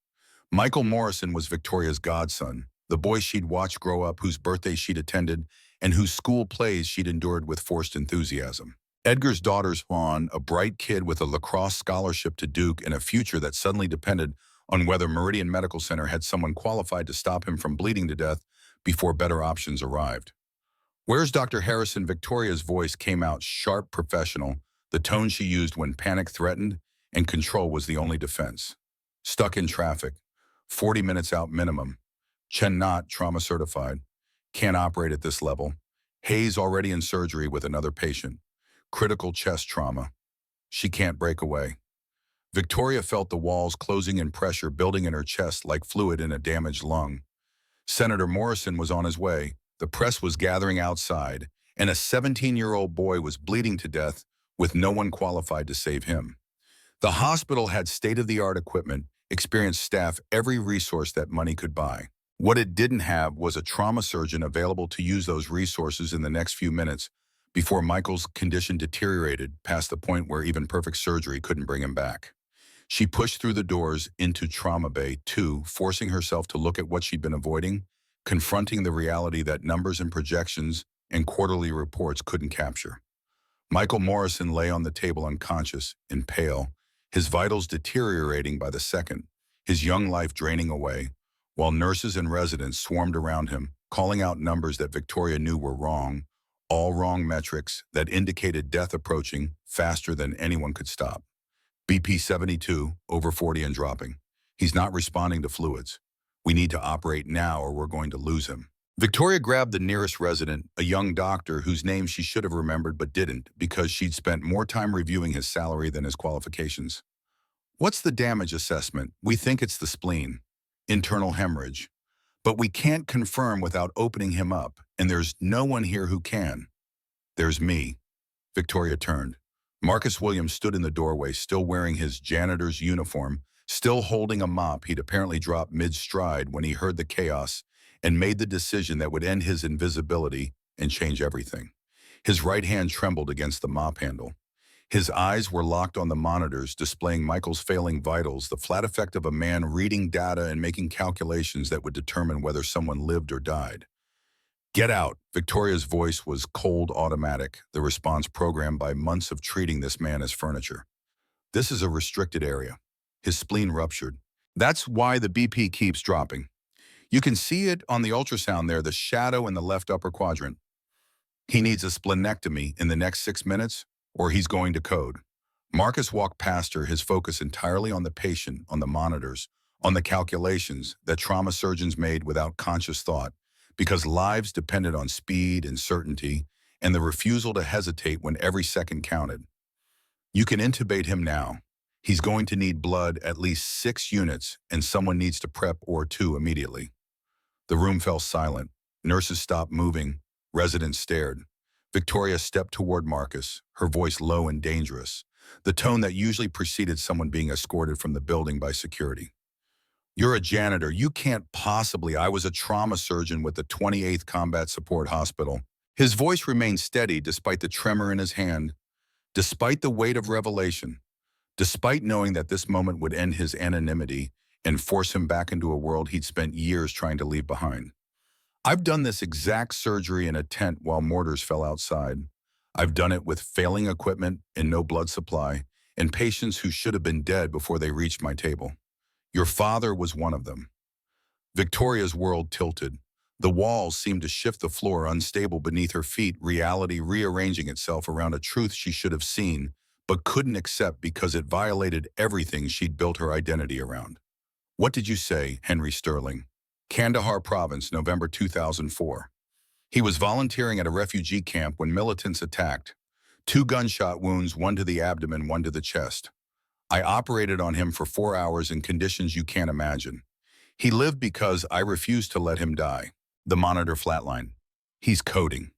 [SPEAKER 1] Michael Morrison was Victoria's godson, the boy she'd watched grow up, whose birthday she'd attended, and whose school plays she'd endured with forced enthusiasm. Edgar's daughter's Juan, a bright kid with a lacrosse scholarship to Duke and a future that suddenly depended on whether Meridian Medical Center had someone qualified to stop him from bleeding to death before better options arrived. "Where's Dr. Harrison?" Victoria's voice came out sharp, professional, the tone she used when panic threatened and control was the only defense. "Stuck in traffic. 40 minutes out minimum. Chen not trauma certified. Can't operate at this level. Hayes already in surgery with another patient. Critical chest trauma. She can't break away." Victoria felt the walls closing in, pressure building in her chest like fluid in a damaged lung. Senator Morrison was on his way. The press was gathering outside, and a 17-year-old boy was bleeding to death with no one qualified to save him. The hospital had state-of-the-art equipment, experienced staff, every resource that money could buy. What it didn't have was a trauma surgeon available to use those resources in the next few minutes before Michael's condition deteriorated past the point where even perfect surgery couldn't bring him back. She pushed through the doors into Trauma Bay 2, forcing herself to look at what she'd been avoiding, confronting the reality that numbers and projections and quarterly reports couldn't capture. Michael Morrison lay on the table unconscious and pale, his vitals deteriorating by the second, his young life draining away, while nurses and residents swarmed around him, calling out numbers that Victoria knew were wrong, all wrong metrics that indicated death approaching faster than anyone could stop. BP 72, over 40 and dropping. He's not responding to fluids. We need to operate now or we're going to lose him. Victoria grabbed the nearest resident, a young doctor whose name she should have remembered but didn't because she'd spent more time reviewing his salary than his qualifications. "What's the damage assessment?" "We think it's the spleen. Internal hemorrhage. But we can't confirm without opening him up, and there's no one here who can." "There's me." Victoria turned. Marcus Williams stood in the doorway, still wearing his janitor's uniform, still holding a mop he'd apparently dropped mid-stride when he heard the chaos and made the decision that would end his invisibility and change everything. His right hand trembled against the mop handle. His eyes were locked on the monitors, displaying Michael's failing vitals, the flat effect of a man reading data and making calculations that would determine whether someone lived or died. "Get out." Victoria's voice was cold, automatic, the response programmed by months of treating this man as furniture. "This is a restricted area." His spleen ruptured. "That's why the BP keeps dropping. You can see it on the ultrasound there, the shadow in the left upper quadrant. He needs a splenectomy in the next 6 minutes, or he's going to code." Marcus walked past her, his focus entirely on the patient, on the monitors, on the calculations that trauma surgeons made without conscious thought, because lives depended on speed and certainty and the refusal to hesitate when every second counted. "You can intubate him now. He's going to need blood at least 6 units, and someone needs to prep or two immediately. The room fell silent. Nurses stopped moving. Residents stared. Victoria stepped toward Marcus, her voice low and dangerous, the tone that usually preceded someone being escorted from the building by security. "You're a janitor. You can't possibly. I was a trauma surgeon with the 28th Combat Support Hospital." His voice remained steady despite the tremor in his hand, despite the weight of revelation, despite knowing that this moment would end his anonymity and force him back into a world he'd spent years trying to leave behind. "I've done this exact surgery in a tent while mortars fell outside. I've done it with failing equipment and no blood supply, and patients who should have been dead before they reached my table. Your father was one of them." Victoria's world tilted. The walls seemed to shift, the floor unstable beneath her feet, reality rearranging itself around a truth she should have seen, but couldn't accept because it violated everything she'd built her identity around. "What did you say?" Henry Sterling. Kandahar Province, November 2004. He was volunteering at a refugee camp when militants attacked. 2 gunshot wounds, one to the abdomen, one to the chest. I operated on him for 4 hours in conditions you can't imagine. He lived because I refused to let him die. The monitor flatlined. "He's coding."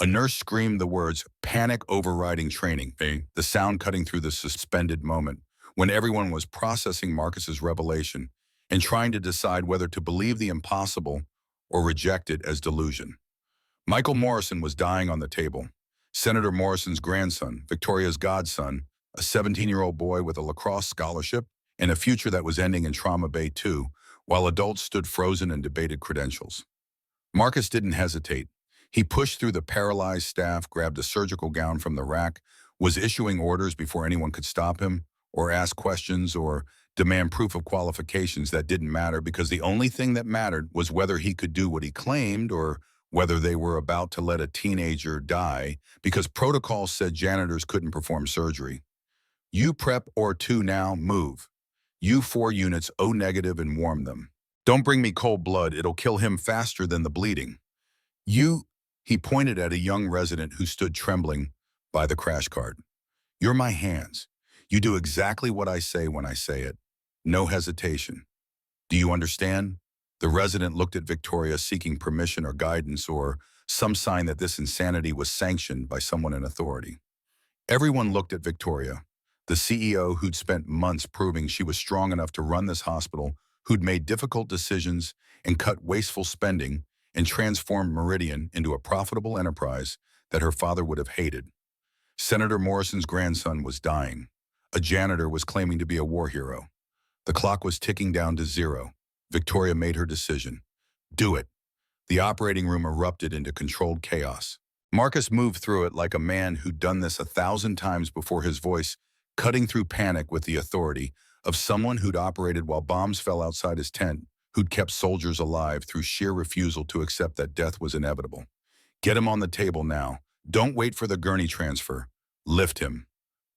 [SPEAKER 1] A nurse screamed the words, "panic overriding training," the sound cutting through the suspended moment when everyone was processing Marcus's revelation and trying to decide whether to believe the impossible or reject it as delusion. Michael Morrison was dying on the table. Senator Morrison's grandson, Victoria's godson, a 17-year-old boy with a lacrosse scholarship and a future that was ending in Trauma Bay 2, while adults stood frozen and debated credentials. Marcus didn't hesitate. He pushed through the paralyzed staff, grabbed a surgical gown from the rack, was issuing orders before anyone could stop him, or ask questions, or demand proof of qualifications that didn't matter, because the only thing that mattered was whether he could do what he claimed or whether they were about to let a teenager die because protocol said janitors couldn't perform surgery. "You prep or two now, move. You 4 units, O negative and warm them. Don't bring me cold blood, it'll kill him faster than the bleeding. You," he pointed at a young resident who stood trembling by the crash cart. "You're my hands. You do exactly what I say when I say it. No hesitation. Do you understand?" The resident looked at Victoria, seeking permission or guidance or some sign that this insanity was sanctioned by someone in authority. Everyone looked at Victoria, the CEO who'd spent months proving she was strong enough to run this hospital, who'd made difficult decisions and cut wasteful spending and transformed Meridian into a profitable enterprise that her father would have hated. Senator Morrison's grandson was dying. A janitor was claiming to be a war hero. The clock was ticking down to 0. Victoria made her decision. Do it. The operating room erupted into controlled chaos. Marcus moved through it like a man who'd done this 1,000 times before, his voice cutting through panic with the authority of someone who'd operated while bombs fell outside his tent, who'd kept soldiers alive through sheer refusal to accept that death was inevitable. "Get him on the table now. Don't wait for the gurney transfer. Lift him.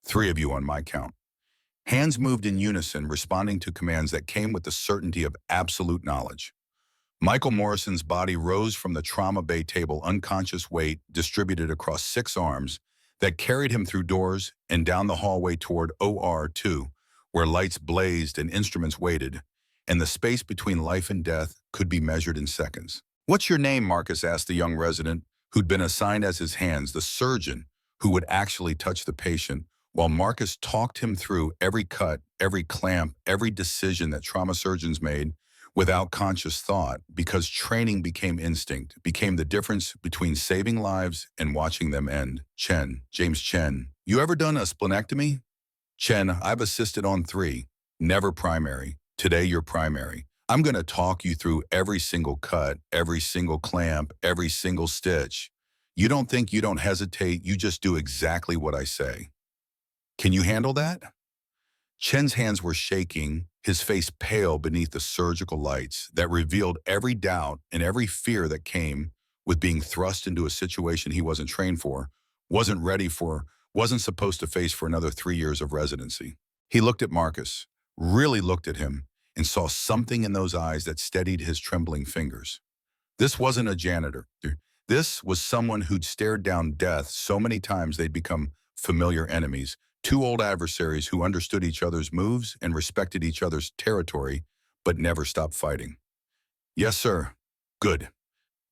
[SPEAKER 1] 3 of you on my count." Hands moved in unison, responding to commands that came with the certainty of absolute knowledge. Michael Morrison's body rose from the trauma bay table, unconscious weight distributed across 6 arms that carried him through doors and down the hallway toward OR2, where lights blazed and instruments waited, and the space between life and death could be measured in seconds. "What's your name?" Marcus asked the young resident, who'd been assigned as his hands, the surgeon who would actually touch the patient, while Marcus talked him through every cut, every clamp, every decision that trauma surgeons made without conscious thought, because training became instinct, became the difference between saving lives and watching them end. "Chen, James Chen. You ever done a splenectomy?" "Chen, I've assisted on 3. Never primary. Today you're primary. I'm going to talk you through every single cut, every single clamp, every single stitch. You don't think, you don't hesitate, you just do exactly what I say. Can you handle that?" Chen's hands were shaking, his face pale beneath the surgical lights that revealed every doubt and every fear that came with being thrust into a situation he wasn't trained for, wasn't ready for, wasn't supposed to face for another 3 years of residency. He looked at Marcus, really looked at him, and saw something in those eyes that steadied his trembling fingers. This wasn't a janitor. This was someone who'd stared down death so many times they'd become familiar enemies, Two old adversaries who understood each other's moves and respected each other's territory, but never stopped fighting. Yes, sir. Good.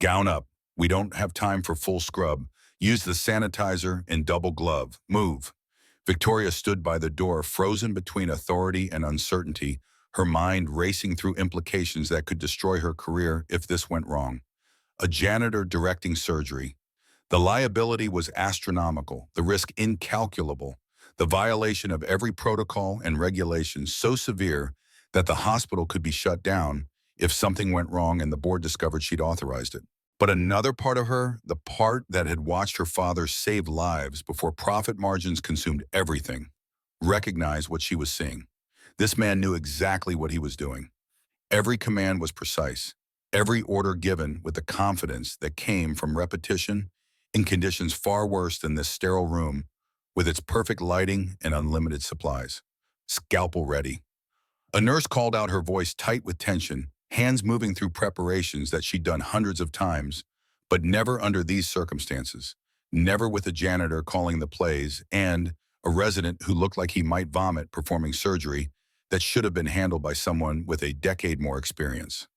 [SPEAKER 1] Gown up. We don't have time for full scrub. Use the sanitizer and double glove. Move. Victoria stood by the door, frozen between authority and uncertainty, her mind racing through implications that could destroy her career if this went wrong. A janitor directing surgery. The liability was astronomical, the risk incalculable, the violation of every protocol and regulation so severe that the hospital could be shut down if something went wrong and the board discovered she'd authorized it. But another part of her, the part that had watched her father save lives before profit margins consumed everything, recognized what she was seeing. This man knew exactly what he was doing. Every command was precise, every order given with the confidence that came from repetition in conditions far worse than this sterile room with its perfect lighting and unlimited supplies. Scalpel ready. A nurse called out, her voice tight with tension, hands moving through preparations that she'd done hundreds of times, but never under these circumstances, never with a janitor calling the plays and a resident who looked like he might vomit performing surgery that should have been handled by someone with a decade more experience.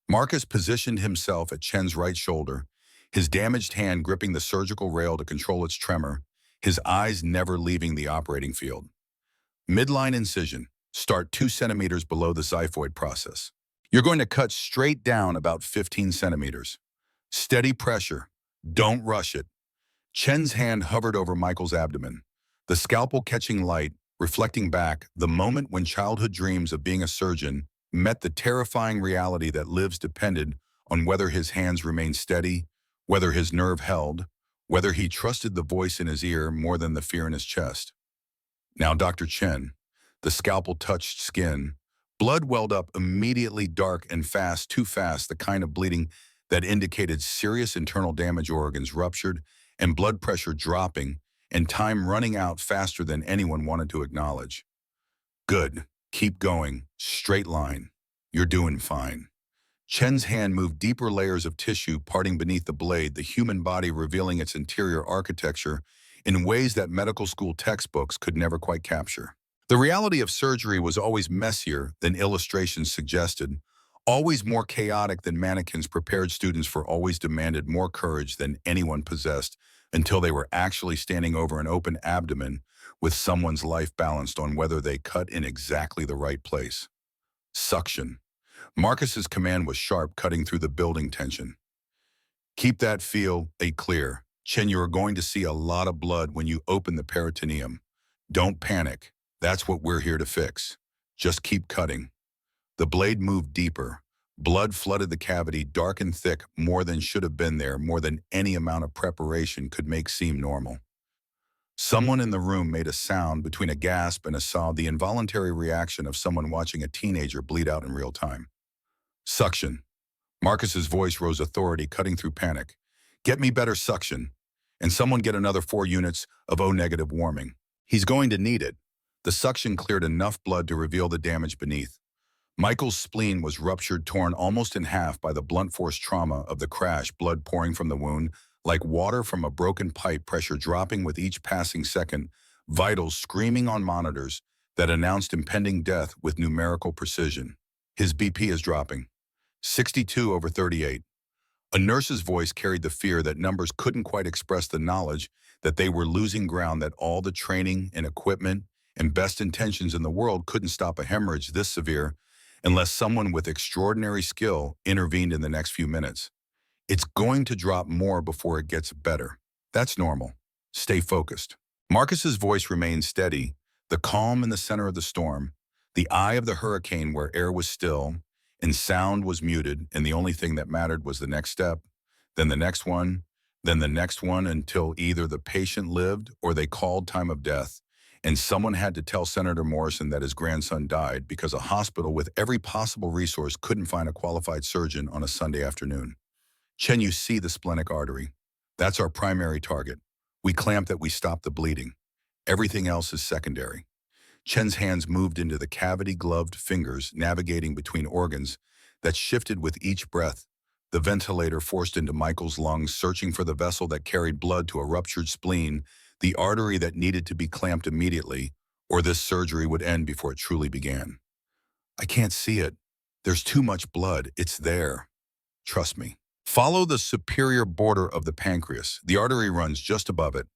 [SPEAKER 1] Marcus positioned himself at Chen's right shoulder, his damaged hand gripping the surgical rail to control its tremor, his eyes never leaving the operating field. Midline incision. Start 2 centimeters below the xiphoid process. You're going to cut straight down about 15 centimeters. Steady pressure. Don't rush it. Chen's hand hovered over Michael's abdomen, the scalpel catching light, reflecting back the moment when childhood dreams of being a surgeon met the terrifying reality that lives depended on whether his hands remained steady, whether his nerve held, whether he trusted the voice in his ear more than the fear in his chest. Now, Dr. Chen, the scalpel touched skin. Blood welled up immediately, dark and fast, too fast, the kind of bleeding that indicated serious internal damage, organs ruptured, and blood pressure dropping, and time running out faster than anyone wanted to acknowledge. Good. Keep going. Straight line. You're doing fine. Chen's hand moved deeper layers of tissue parting beneath the blade, the human body revealing its interior architecture in ways that medical school textbooks could never quite capture. The reality of surgery was always messier than illustrations suggested, always more chaotic than mannequins prepared students for, always demanded more courage than anyone possessed until they were actually standing over an open abdomen with someone's life balanced on whether they cut in exactly the right place. Suction. Marcus's command was sharp, cutting through the building tension. Keep that feel clear. Chen, you are going to see a lot of blood when you open the peritoneum. Don't panic. That's what we're here to fix. Just keep cutting. The blade moved deeper. Blood flooded the cavity, dark and thick, more than should have been there, more than any amount of preparation could make seem normal. Someone in the room made a sound between a gasp and a sob, the involuntary reaction of someone watching a teenager bleed out in real time. Suction. Marcus's voice rose, authority cutting through panic. Get me better suction. And someone get another 4 units of O-negative warming. He's going to need it. The suction cleared enough blood to reveal the damage beneath. Michael's spleen was ruptured, torn almost in half by the blunt force trauma of the crash, blood pouring from the wound like water from a broken pipe, pressure dropping with each passing second, vitals screaming on monitors that announced impending death with numerical precision. His BP is dropping. 62/38. A nurse's voice carried the fear that numbers couldn't quite express, the knowledge that they were losing ground, that all the training and equipment and best intentions in the world couldn't stop a hemorrhage this severe unless someone with extraordinary skill intervened in the next few minutes. It's going to drop more before it gets better. That's normal. Stay focused. Marcus's voice remained steady, the calm in the center of the storm, the eye of the hurricane where air was still and sound was muted, and the only thing that mattered was the next step, then the next one, then the next one, until either the patient lived or they called time of death, and someone had to tell Senator Morrison that his grandson died because a hospital with every possible resource couldn't find a qualified surgeon on a Sunday afternoon. Chen, you see the splenic artery. That's our primary target. We clamp that, we stop the bleeding. Everything else is secondary. Chen's hands moved into the cavity-gloved fingers, navigating between organs that shifted with each breath. The ventilator forced into Michael's lungs, searching for the vessel that carried blood to a ruptured spleen the artery that needed to be clamped immediately, or this surgery would end before it truly began. I can't see it. There's too much blood. It's there. Trust me. Follow the superior border of the pancreas. The artery runs just above it.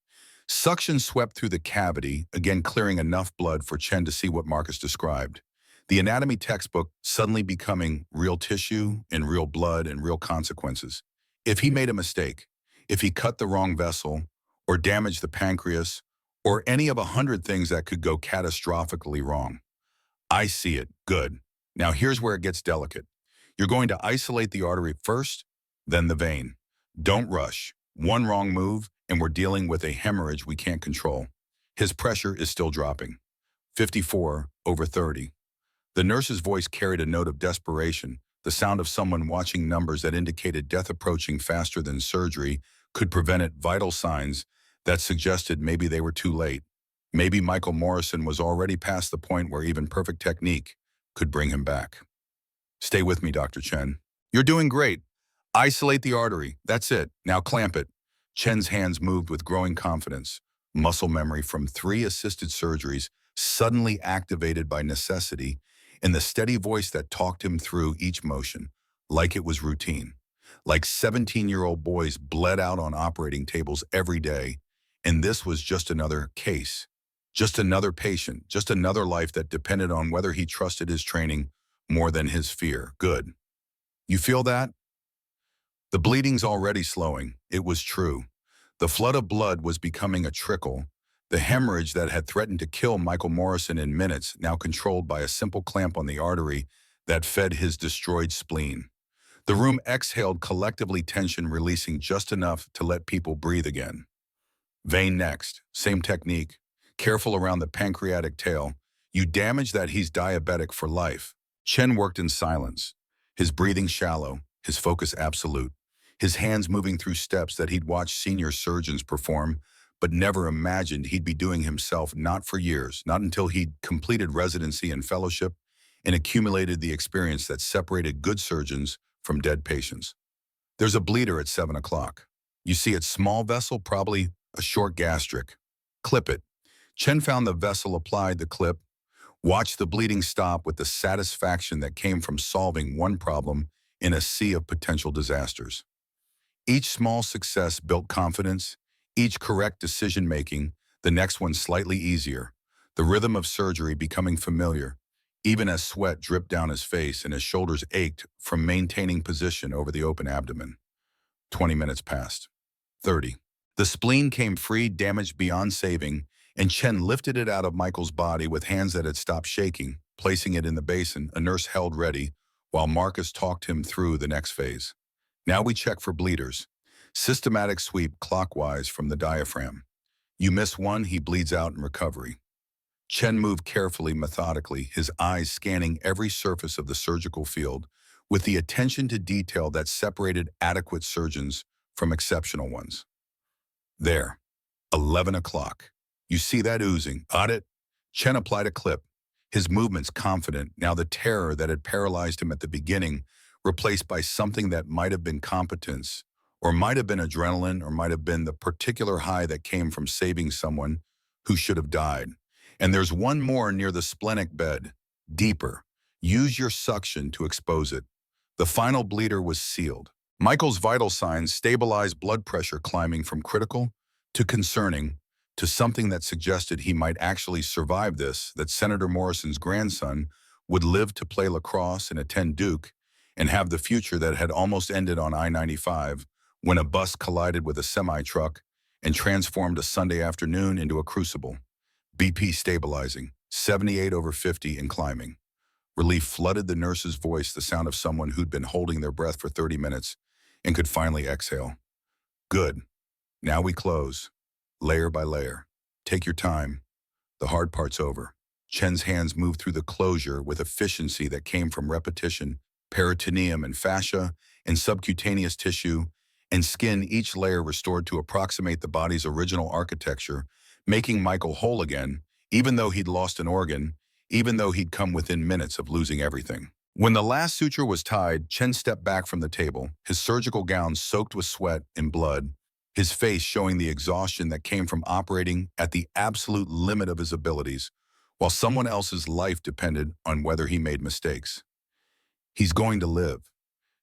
[SPEAKER 1] Suction swept through the cavity, again clearing enough blood for Chen to see what Marcus described. The anatomy textbook suddenly becoming real tissue and real blood and real consequences. If he made a mistake, if he cut the wrong vessel, or damaged the pancreas, or any of 100 things that could go catastrophically wrong. I see it. Good. Now here's where it gets delicate. You're going to isolate the artery first, then the vein. Don't rush. One wrong move, and we're dealing with a hemorrhage we can't control. His pressure is still dropping. 54/30. The nurse's voice carried a note of desperation, the sound of someone watching numbers that indicated death approaching faster than surgery could prevent it, vital signs that suggested maybe they were too late. Maybe Michael Morrison was already past the point where even perfect technique could bring him back. Stay with me, Dr. Chen. You're doing great. Isolate the artery. That's it. Now clamp it. Chen's hands moved with growing confidence. Muscle memory from 3 assisted surgeries suddenly activated by necessity, and the steady voice that talked him through each motion, like it was routine. Like 17-year-old boys bled out on operating tables every day, and this was just another case. Just another patient, just another life that depended on whether he trusted his training more than his fear. Good. You feel that? The bleeding's already slowing. It was true. The flood of blood was becoming a trickle. The hemorrhage that had threatened to kill Michael Morrison in minutes, now controlled by a simple clamp on the artery that fed his destroyed spleen. The room exhaled collectively, tension releasing just enough to let people breathe again. Vein next. Same technique. Careful around the pancreatic tail. You damage that, he's diabetic for life. Chen worked in silence. His breathing shallow, his focus absolute. His hands moving through steps that he'd watched senior surgeons perform, but never imagined he'd be doing himself, not for years, not until he'd completed residency and fellowship and accumulated the experience that separated good surgeons from dead patients. There's a bleeder at 7 o'clock. You see its small vessel, probably a short gastric. Clip it. Chen found the vessel, applied the clip, watched the bleeding stop with the satisfaction that came from solving one problem in a sea of potential disasters. Each small success built confidence, each correct decision-making, the next one slightly easier, the rhythm of surgery becoming familiar, even as sweat dripped down his face and his shoulders ached from maintaining position over the open abdomen. 20 minutes passed. 30. The spleen came free, damaged beyond saving, and Chen lifted it out of Michael's body with hands that had stopped shaking, placing it in the basin a nurse held ready, while Marcus talked him through the next phase. Now we check for bleeders. Systematic sweep clockwise from the diaphragm. You miss one, he bleeds out in recovery. Chen moved carefully, methodically, his eyes scanning every surface of the surgical field with the attention to detail that separated adequate surgeons from exceptional ones. There, 11 o'clock. You see that oozing. Got it? Chen applied a clip, his movements confident, now the terror that had paralyzed him at the beginning replaced by something that might have been competence, or might have been adrenaline, or might have been the particular high that came from saving someone who should have died. And there's one more near the splenic bed, deeper. Use your suction to expose it. The final bleeder was sealed. Michael's vital signs stabilized, blood pressure climbing from critical to concerning to something that suggested he might actually survive this, that Senator Morrison's grandson would live to play lacrosse and attend Duke and have the future that had almost ended on I-95 when a bus collided with a semi-truck and transformed a Sunday afternoon into a crucible. BP stabilizing, 78/50 and climbing. Relief flooded the nurse's voice, the sound of someone who'd been holding their breath for 30 minutes and could finally exhale. Good. Now we close, layer by layer. Take your time. The hard part's over. Chen's hands moved through the closure with efficiency that came from repetition, peritoneum and fascia and subcutaneous tissue and skin, each layer restored to approximate the body's original architecture, making Michael whole again, even though he'd lost an organ, even though he'd come within minutes of losing everything. When the last suture was tied, Chen stepped back from the table, his surgical gown soaked with sweat and blood, his face showing the exhaustion that came from operating at the absolute limit of his abilities, while someone else's life depended on whether he made mistakes. He's going to live.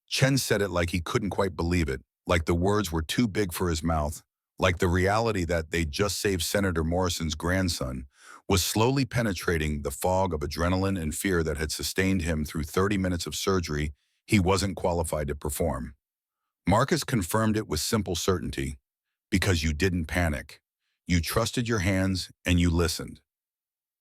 [SPEAKER 1] Chen said it like he couldn't quite believe it, like the words were too big for his mouth, like the reality that they'd just saved Senator Morrison's grandson was slowly penetrating the fog of adrenaline and fear that had sustained him through 30 minutes of surgery he wasn't qualified to perform. Marcus confirmed it with simple certainty. Because you didn't panic. You trusted your hands and you listened.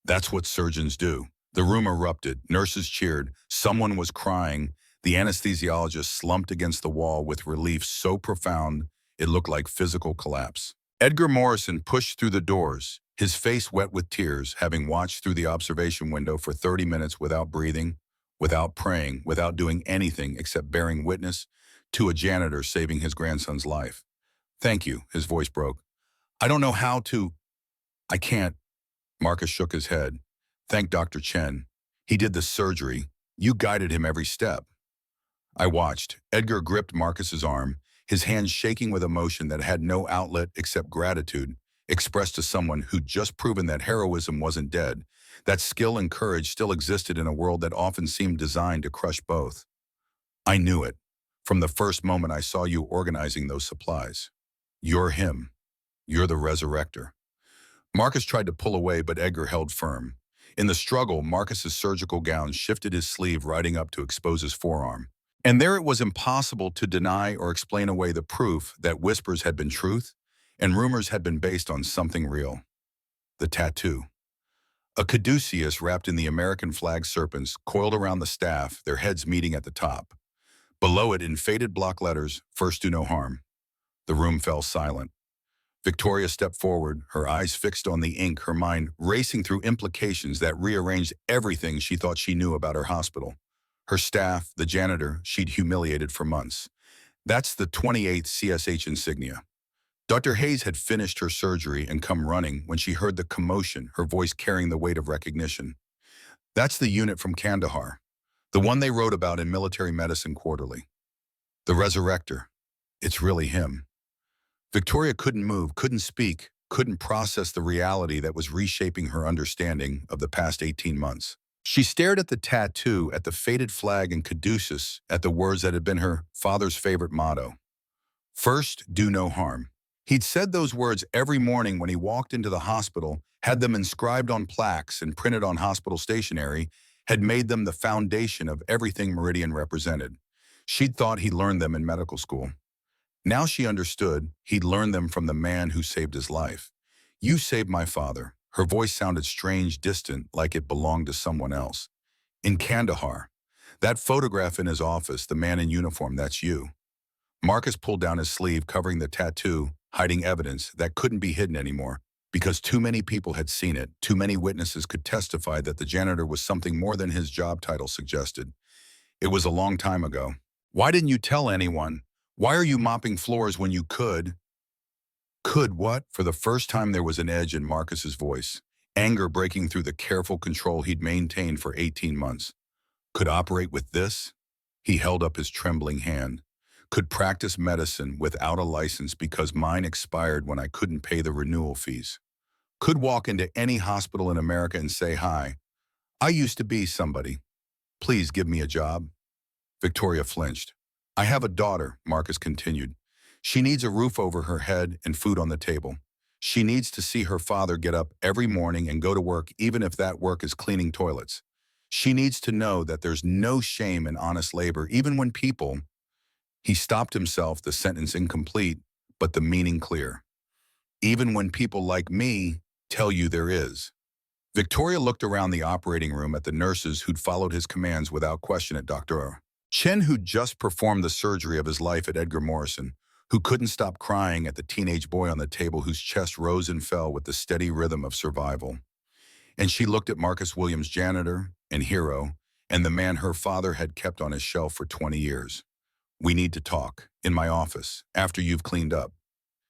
[SPEAKER 1] That's what surgeons do. The room erupted. Nurses cheered. Someone was crying. The anesthesiologist slumped against the wall with relief so profound it looked like physical collapse. Edgar Morrison pushed through the doors, his face wet with tears, having watched through the observation window for 30 minutes without breathing, without praying, without doing anything except bearing witness to a janitor saving his grandson's life. Thank you, his voice broke. I don't know how to. I can't. Marcus shook his head. Thank Dr. Chen. He did the surgery. You guided him every step. I watched. Edgar gripped Marcus's arm, his hands shaking with emotion that had no outlet except gratitude, expressed to someone who'd just proven that heroism wasn't dead, that skill and courage still existed in a world that often seemed designed to crush both. I knew it, from the first moment I saw you organizing those supplies. You're him. You're the resurrector. Marcus tried to pull away, but Edgar held firm. In the struggle, Marcus's surgical gown shifted his sleeve riding up to expose his forearm. And there it was impossible to deny or explain away the proof that whispers had been truth and rumors had been based on something real. The tattoo. A caduceus wrapped in the American flag serpents coiled around the staff, their heads meeting at the top. Below it, in faded block letters, "First do no harm." The room fell silent. Victoria stepped forward, her eyes fixed on the ink, her mind racing through implications that rearranged everything she thought she knew about her hospital. Her staff, the janitor she'd humiliated for months. That's the 28th CSH insignia. Dr. Hayes had finished her surgery and come running when she heard the commotion, her voice carrying the weight of recognition. That's the unit from Kandahar, the one they wrote about in Military Medicine Quarterly. The Resurrector. It's really him. Victoria couldn't move, couldn't speak, couldn't process the reality that was reshaping her understanding of the past 18 months. She stared at the tattoo, at the faded flag and caduceus, at the words that had been her father's favorite motto. First, do no harm. He'd said those words every morning when he walked into the hospital, had them inscribed on plaques and printed on hospital stationery, had made them the foundation of everything Meridian represented. She'd thought he learned them in medical school. Now she understood he'd learned them from the man who saved his life. You saved my father. Her voice sounded strange, distant, like it belonged to someone else. In Kandahar. That photograph in his office, the man in uniform, that's you. Marcus pulled down his sleeve, covering the tattoo, hiding evidence that couldn't be hidden anymore. Because too many people had seen it, too many witnesses could testify that the janitor was something more than his job title suggested. It was a long time ago. Why didn't you tell anyone? Why are you mopping floors when you could? Could what? For the first time there was an edge in Marcus's voice, anger breaking through the careful control he'd maintained for 18 months. Could operate with this? He held up his trembling hand. Could practice medicine without a license because mine expired when I couldn't pay the renewal fees. Could walk into any hospital in America and say, "Hi, I used to be somebody. Please give me a job." Victoria flinched. I have a daughter, Marcus continued. She needs a roof over her head and food on the table. She needs to see her father get up every morning and go to work, even if that work is cleaning toilets. She needs to know that there's no shame in honest labor, even when people... He stopped himself, the sentence incomplete, but the meaning clear. Even when people like me tell you there is. Victoria looked around the operating room at the nurses who'd followed his commands without question at Dr. Chen, who'd just performed the surgery of his life at Edgar Morrison, who couldn't stop crying at the teenage boy on the table whose chest rose and fell with the steady rhythm of survival. And she looked at Marcus Williams' janitor and hero, and the man her father had kept on his shelf for 20 years. We need to talk, in my office, after you've cleaned up.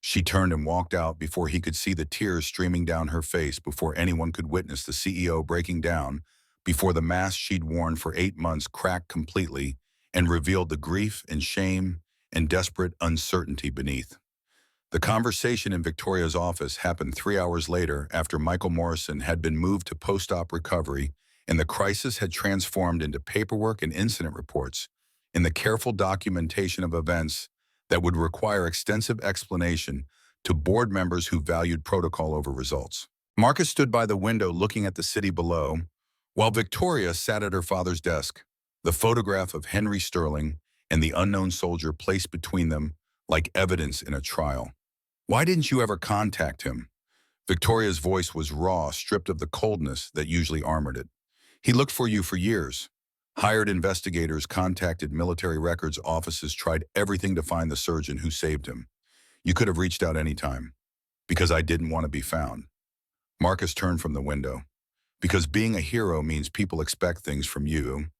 [SPEAKER 1] She turned and walked out before he could see the tears streaming down her face, before anyone could witness the CEO breaking down, before the mask she'd worn for 8 months cracked completely and revealed the grief and shame and desperate uncertainty beneath. The conversation in Victoria's office happened 3 hours later after Michael Morrison had been moved to post-op recovery and the crisis had transformed into paperwork and incident reports, in the careful documentation of events that would require extensive explanation to board members who valued protocol over results. Marcus stood by the window looking at the city below, while Victoria sat at her father's desk, the photograph of Henry Sterling and the unknown soldier placed between them like evidence in a trial. "Why didn't you ever contact him?" Victoria's voice was raw, stripped of the coldness that usually armored it. "He looked for you for years. Hired investigators contacted military records offices, tried everything to find the surgeon who saved him. You could have reached out any time. Because I didn't want to be found." Marcus turned from the window. "Because being a hero means people expect things from you,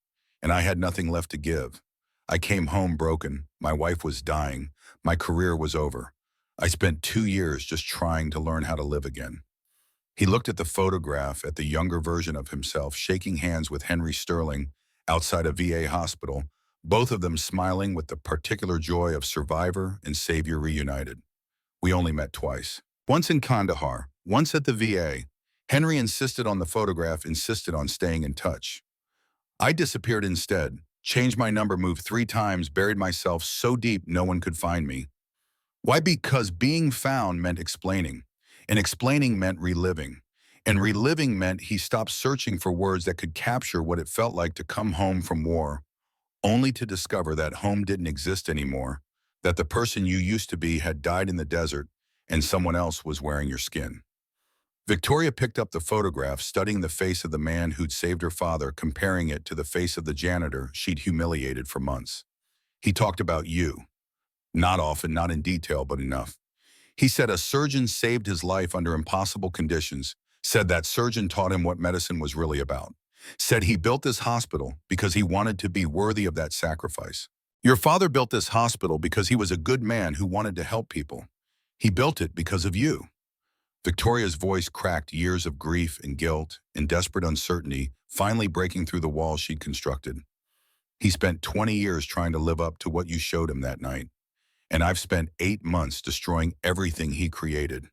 [SPEAKER 1] and I had nothing left to give. I came home broken. My wife was dying. My career was over. I spent 2 years just trying to learn how to live again." He looked at the photograph, at the younger version of himself, shaking hands with Henry Sterling outside a VA hospital, both of them smiling with the particular joy of survivor and savior reunited. "We only met twice. Once in Kandahar, once at the VA. Henry insisted on the photograph, insisted on staying in touch. I disappeared instead, changed my number, moved 3 times, buried myself so deep no one could find me. Why? Because being found meant explaining, and explaining meant reliving, and reliving meant he stopped searching for words that could capture what it felt like to come home from war, only to discover that home didn't exist anymore, that the person you used to be had died in the desert, and someone else was wearing your skin." Victoria picked up the photograph, studying the face of the man who'd saved her father, comparing it to the face of the janitor she'd humiliated for months. "He talked about you. Not often, not in detail, but enough. He said a surgeon saved his life under impossible conditions, said that surgeon taught him what medicine was really about, said he built this hospital because he wanted to be worthy of that sacrifice. Your father built this hospital because he was a good man who wanted to help people. He built it because of you." Victoria's voice cracked, years of grief and guilt and desperate uncertainty finally breaking through the walls she'd constructed. "He spent 20 years trying to live up to what you showed him that night. And I've spent 8 months destroying everything he created."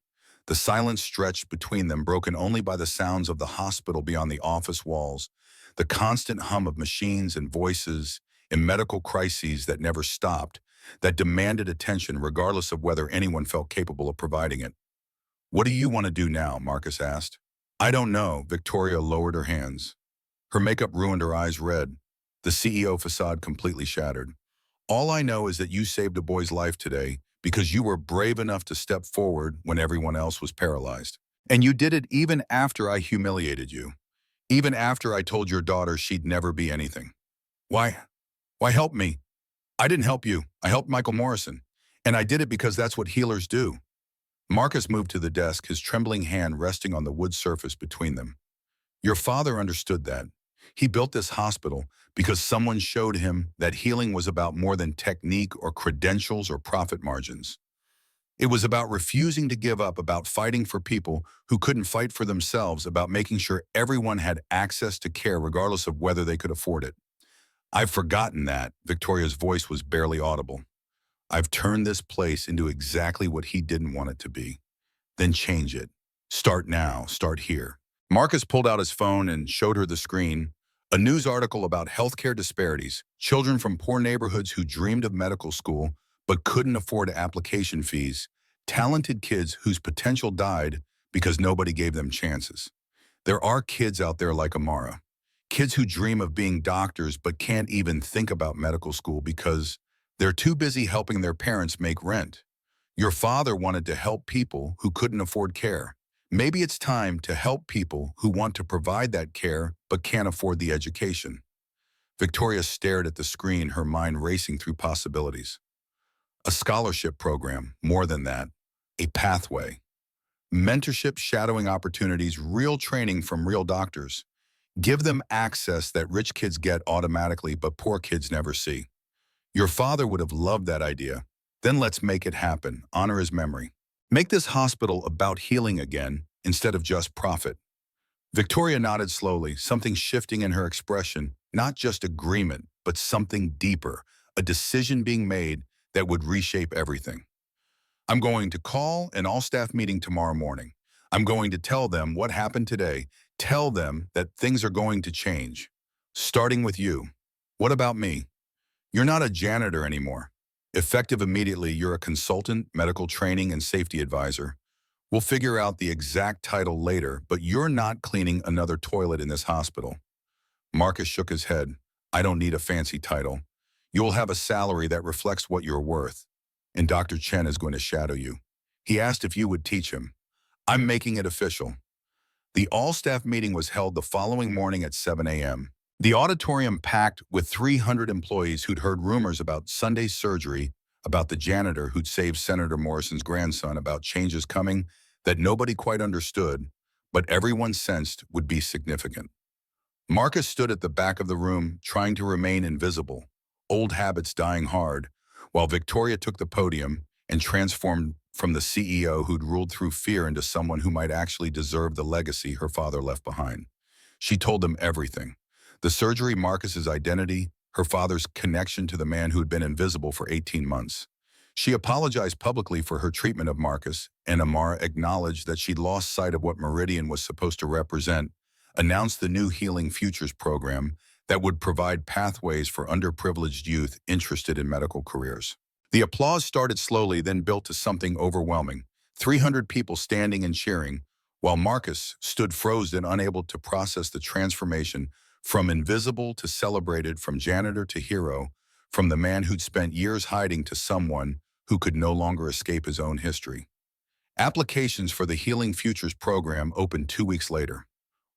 [SPEAKER 1] The silence stretched between them, broken only by the sounds of the hospital beyond the office walls, the constant hum of machines and voices in medical crises that never stopped, that demanded attention regardless of whether anyone felt capable of providing it. "What do you want to do now?" Marcus asked. "I don't know." Victoria lowered her hands. Her makeup ruined her eyes red, the CEO facade completely shattered. "All I know is that you saved a boy's life today because you were brave enough to step forward when everyone else was paralyzed. And you did it even after I humiliated you. Even after I told your daughter she'd never be anything. Why? Why help me? I didn't help you. I helped Michael Morrison. And I did it because that's what healers do." Marcus moved to the desk, his trembling hand resting on the wood surface between them. "Your father understood that. He built this hospital because someone showed him that healing was about more than technique or credentials or profit margins. It was about refusing to give up, about fighting for people who couldn't fight for themselves, about making sure everyone had access to care regardless of whether they could afford it." "I've forgotten that." Victoria's voice was barely audible. "I've turned this place into exactly what he didn't want it to be. Then change it. Start now. Start here." Marcus pulled out his phone and showed her the screen. A news article about healthcare disparities, children from poor neighborhoods who dreamed of medical school but couldn't afford application fees, talented kids whose potential died because nobody gave them chances. There are kids out there like Amara, kids who dream of being doctors but can't even think about medical school because they're too busy helping their parents make rent. Your father wanted to help people who couldn't afford care. Maybe it's time to help people who want to provide that care but can't afford the education. Victoria stared at the screen, her mind racing through possibilities. A scholarship program, more than that. A pathway. Mentorship, shadowing opportunities, real training from real doctors. Give them access that rich kids get automatically but poor kids never see. Your father would have loved that idea. Then let's make it happen. Honor his memory. Make this hospital about healing again instead of just profit. Victoria nodded slowly, something shifting in her expression, not just agreement, but something deeper, a decision being made that would reshape everything. I'm going to call an all-staff meeting tomorrow morning. I'm going to tell them what happened today. Tell them that things are going to change. Starting with you. What about me? You're not a janitor anymore. Effective immediately, you're a consultant, medical training, and safety advisor. We'll figure out the exact title later, but you're not cleaning another toilet in this hospital. Marcus shook his head. I don't need a fancy title. You'll have a salary that reflects what you're worth. And Dr. Chen is going to shadow you. He asked if you would teach him. I'm making it official. The all-staff meeting was held the following morning at 7 a.m. The auditorium packed with 300 employees who'd heard rumors about Sunday's surgery, about the janitor who'd saved Senator Morrison's grandson, about changes coming that nobody quite understood, but everyone sensed would be significant. Marcus stood at the back of the room, trying to remain invisible, old habits dying hard, while Victoria took the podium and transformed from the CEO who'd ruled through fear into someone who might actually deserve the legacy her father left behind. She told them everything. The surgery, Marcus's identity, her father's connection to the man who'd been invisible for 18 months. She apologized publicly for her treatment of Marcus, and Amara acknowledged that she'd lost sight of what Meridian was supposed to represent, announced the new Healing Futures program that would provide pathways for underprivileged youth interested in medical careers. The applause started slowly, then built to something overwhelming. 300 people standing and cheering, while Marcus stood frozen, unable to process the transformation from invisible to celebrated, from janitor to hero, from the man who'd spent years hiding to someone who could no longer escape his own history. Applications for the Healing Futures program opened 2 weeks later.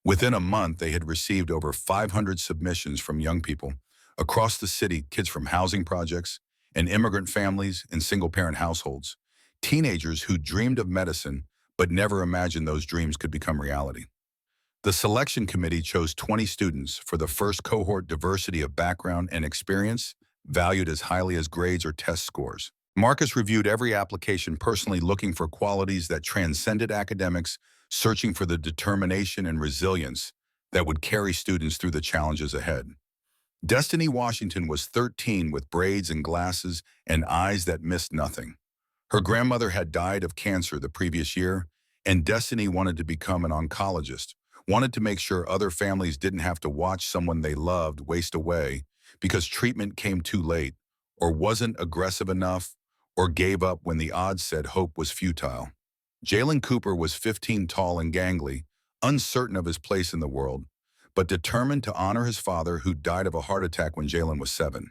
[SPEAKER 1] Within a month, they had received over 500 submissions from young people across the city, kids from housing projects and immigrant families and single-parent households, teenagers who dreamed of medicine but never imagined those dreams could become reality. The selection committee chose 20 students for the first cohort, diversity of background and experience, valued as highly as grades or test scores. Marcus reviewed every application personally, looking for qualities that transcended academics, searching for the determination and resilience that would carry students through the challenges ahead. Destiny Washington was 13, with braids and glasses and eyes that missed nothing. Her grandmother had died of cancer the previous year, and Destiny wanted to become an oncologist, wanted to make sure other families didn't have to watch someone they loved waste away because treatment came too late, or wasn't aggressive enough, or gave up when the odds said hope was futile. Jalen Cooper was 15, tall and gangly, uncertain of his place in the world, but determined to honor his father, who died of a heart attack when Jalen was 7.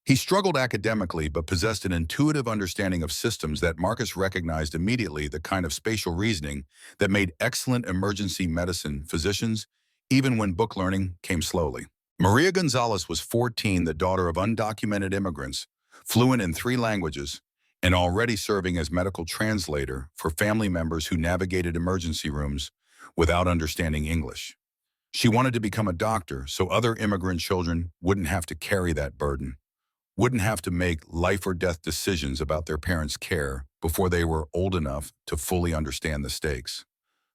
[SPEAKER 1] He struggled academically but possessed an intuitive understanding of systems that Marcus recognized immediately, the kind of spatial reasoning that made excellent emergency medicine physicians, even when book learning came slowly. Maria Gonzalez was 14, the daughter of undocumented immigrants, fluent in 3 languages, and already serving as medical translator for family members who navigated emergency rooms without understanding English. She wanted to become a doctor so other immigrant children wouldn't have to carry that burden, wouldn't have to make life or death decisions about their parents' care before they were old enough to fully understand the stakes.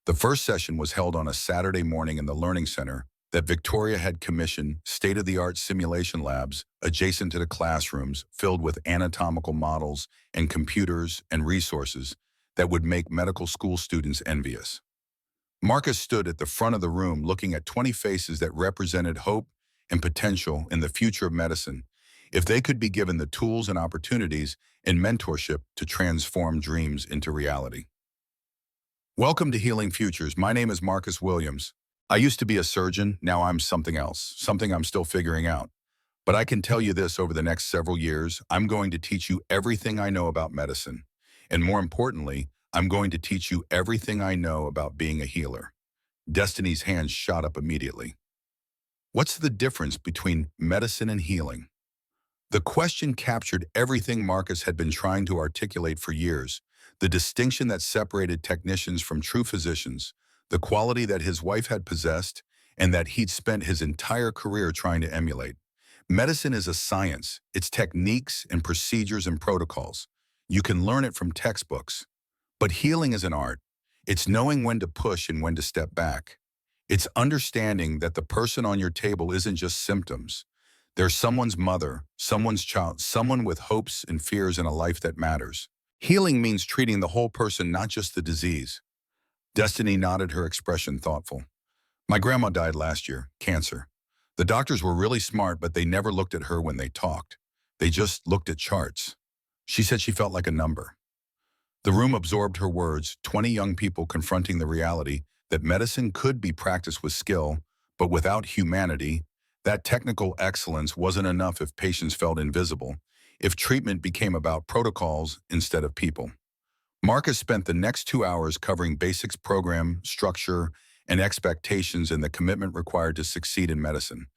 [SPEAKER 1] The first session was held on a Saturday morning in the Learning Center that Victoria had commissioned, state-of-the-art simulation labs adjacent to the classrooms, filled with anatomical models and computers and resources that would make medical school students envious. Marcus stood at the front of the room, looking at 20 faces that represented hope and potential in the future of medicine, if they could be given the tools and opportunities and mentorship to transform dreams into reality. Welcome to Healing Futures. My name is Marcus Williams. I used to be a surgeon, now I'm something else, something I'm still figuring out. But I can tell you this: over the next several years, I'm going to teach you everything I know about medicine. And more importantly, I'm going to teach you everything I know about being a healer. Destiny's hands shot up immediately. What's the difference between medicine and healing? The question captured everything Marcus had been trying to articulate for years: the distinction that separated technicians from true physicians, the quality that his wife had possessed and that he'd spent his entire career trying to emulate. Medicine is a science. It's techniques and procedures and protocols. You can learn it from textbooks. But healing is an art. It's knowing when to push and when to step back. It's understanding that the person on your table isn't just symptoms. They're someone's mother, someone's child, someone with hopes and fears and a life that matters. Healing means treating the whole person, not just the disease. Destiny nodded, her expression thoughtful. My grandma died last year, cancer. The doctors were really smart, but they never looked at her when they talked. They just looked at charts. She said she felt like a number. The room absorbed her words, 20 young people confronting the reality that medicine could be practiced with skill, but without humanity. That technical excellence wasn't enough if patients felt invisible, if treatment became about protocols instead of people. Marcus spent the next 2 hours covering basics, program, structure, and expectations and the commitment required to succeed in medicine.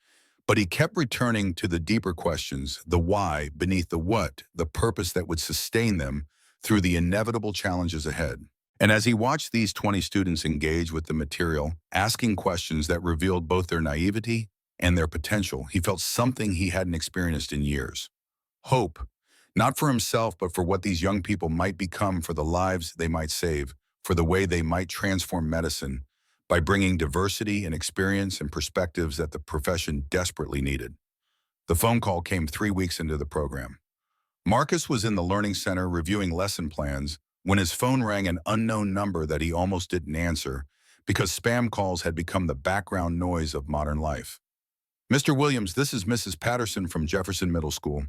[SPEAKER 1] But he kept returning to the deeper questions, the why beneath the what, the purpose that would sustain them through the inevitable challenges ahead. And as he watched these 20 students engage with the material, asking questions that revealed both their naivety and their potential, he felt something he hadn't experienced in years. Hope, not for himself, but for what these young people might become, for the lives they might save, for the way they might transform medicine by bringing diversity and experience and perspectives that the profession desperately needed. The phone call came 3 weeks into the program. Marcus was in the Learning Center reviewing lesson plans when his phone rang, an unknown number that he almost didn't answer because spam calls had become the background noise of modern life. Mr. Williams, this is Mrs. Patterson from Jefferson Middle School.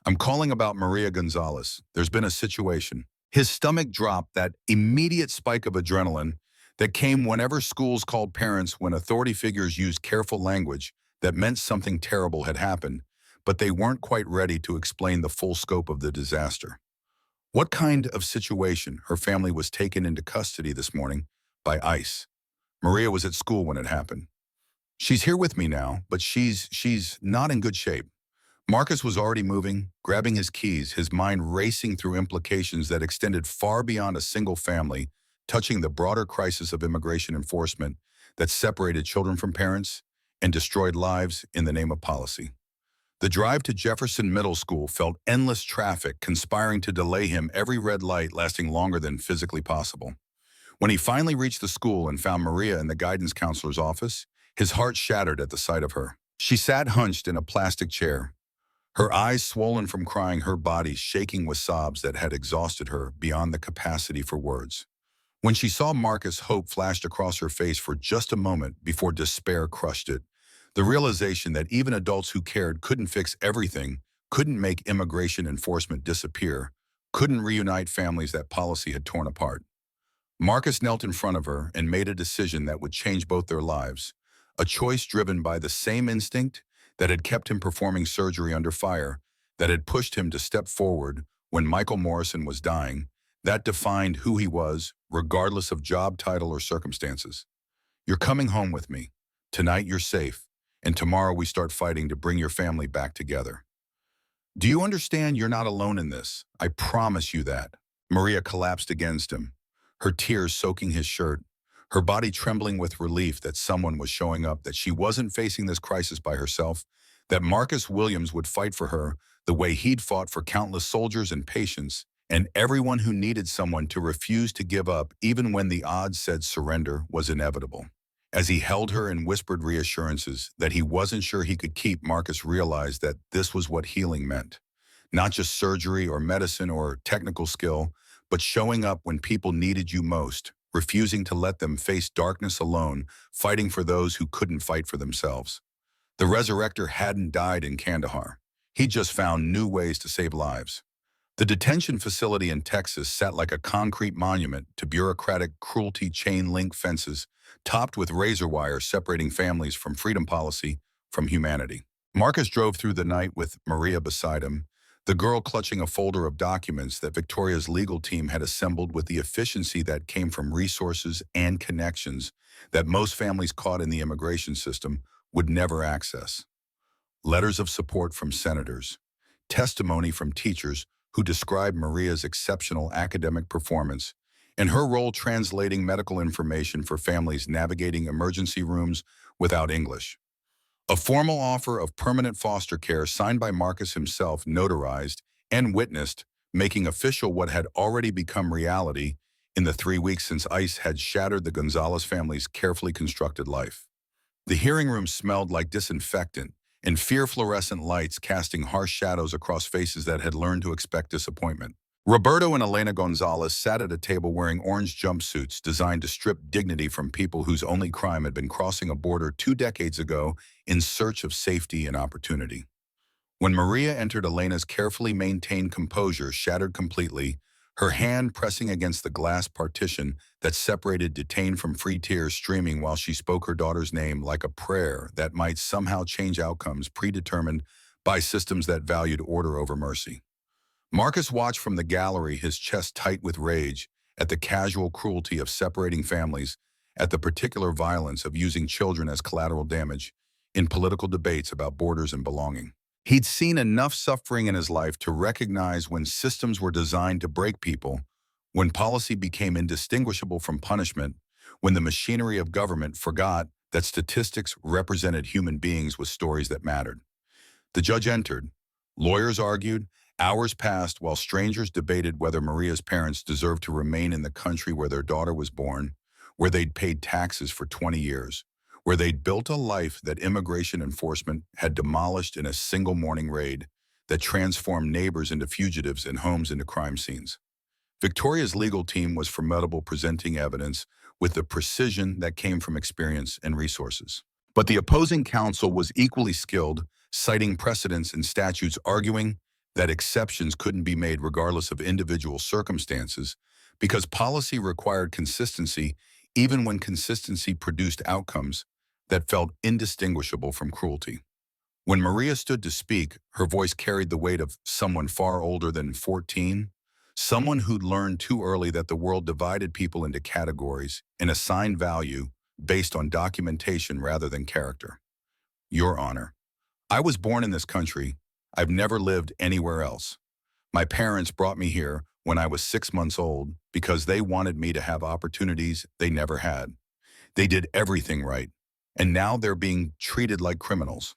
[SPEAKER 1] I'm calling about Maria Gonzalez. There's been a situation. His stomach dropped, that immediate spike of adrenaline that came whenever schools called parents when authority figures used careful language that meant something terrible had happened, but they weren't quite ready to explain the full scope of the disaster. What kind of situation? Her family was taken into custody this morning by ICE. Maria was at school when it happened. She's here with me now, but she's not in good shape. Marcus was already moving, grabbing his keys, his mind racing through implications that extended far beyond a single family, touching the broader crisis of immigration enforcement that separated children from parents and destroyed lives in the name of policy. The drive to Jefferson Middle School felt endless traffic conspiring to delay him, every red light lasting longer than physically possible. When he finally reached the school and found Maria in the guidance counselor's office, his heart shattered at the sight of her. She sat hunched in a plastic chair, her eyes swollen from crying, her body shaking with sobs that had exhausted her beyond the capacity for words. When she saw Marcus, hope flashed across her face for just a moment before despair crushed it. The realization that even adults who cared couldn't fix everything, couldn't make immigration enforcement disappear, couldn't reunite families that policy had torn apart. Marcus knelt in front of her and made a decision that would change both their lives, a choice driven by the same instinct that had kept him performing surgery under fire, that had pushed him to step forward when Michael Morrison was dying, that defined who he was, regardless of job title or circumstances. You're coming home with me. Tonight you're safe, and tomorrow we start fighting to bring your family back together. Do you understand you're not alone in this? I promise you that. Maria collapsed against him, her tears soaking his shirt, her body trembling with relief that someone was showing up, that she wasn't facing this crisis by herself, that Marcus Williams would fight for her the way he'd fought for countless soldiers and patients, and everyone who needed someone to refuse to give up even when the odds said surrender was inevitable. As he held her and whispered reassurances that he wasn't sure he could keep, Marcus realized that this was what healing meant. Not just surgery or medicine or technical skill, but showing up when people needed you most, refusing to let them face darkness alone, fighting for those who couldn't fight for themselves. The resurrector hadn't died in Kandahar. He just found new ways to save lives. The detention facility in Texas sat like a concrete monument to bureaucratic cruelty, chain link fences, topped with razor wire separating families from freedom policy, from humanity. Marcus drove through the night with Maria beside him, the girl clutching a folder of documents that Victoria's legal team had assembled with the efficiency that came from resources and connections that most families caught in the immigration system would never access. Letters of support from senators, testimony from teachers who described Maria's exceptional academic performance, and her role translating medical information for families navigating emergency rooms without English. A formal offer of permanent foster care signed by Marcus himself, notarized and witnessed, making official what had already become reality in the 3 weeks since ICE had shattered the Gonzalez family's carefully constructed life. The hearing room smelled like disinfectant, and fluorescent lights casting harsh shadows across faces that had learned to expect disappointment. Roberto and Elena Gonzalez sat at a table wearing orange jumpsuits designed to strip dignity from people whose only crime had been crossing a border 2 decades ago in search of safety and opportunity. When Maria entered, Elena's carefully maintained composure shattered completely, her hand pressing against the glass partition that separated detained from free, tears streaming while she spoke her daughter's name like a prayer that might somehow change outcomes predetermined by systems that valued order over mercy. Marcus watched from the gallery, his chest tight with rage, at the casual cruelty of separating families, at the particular violence of using children as collateral damage in political debates about borders and belonging. He'd seen enough suffering in his life to recognize when systems were designed to break people, when policy became indistinguishable from punishment, when the machinery of government forgot that statistics represented human beings with stories that mattered. The judge entered. Lawyers argued. Hours passed while strangers debated whether Maria's parents deserved to remain in the country where their daughter was born, where they'd paid taxes for 20 years, where they'd built a life that immigration enforcement had demolished in a single morning raid that transformed neighbors into fugitives and homes into crime scenes. Victoria's legal team was formidable, presenting evidence with the precision that came from experience and resources. But the opposing counsel was equally skilled, citing precedents and statutes, arguing that exceptions couldn't be made regardless of individual circumstances because policy required consistency even when consistency produced outcomes that felt indistinguishable from cruelty. When Maria stood to speak, her voice carried the weight of someone far older than 14, someone who'd learned too early that the world divided people into categories and assigned value based on documentation rather than character. Your Honor, I was born in this country. I've never lived anywhere else. My parents brought me here when I was 6 months old because they wanted me to have opportunities they never had. They did everything right, and now they're being treated like criminals.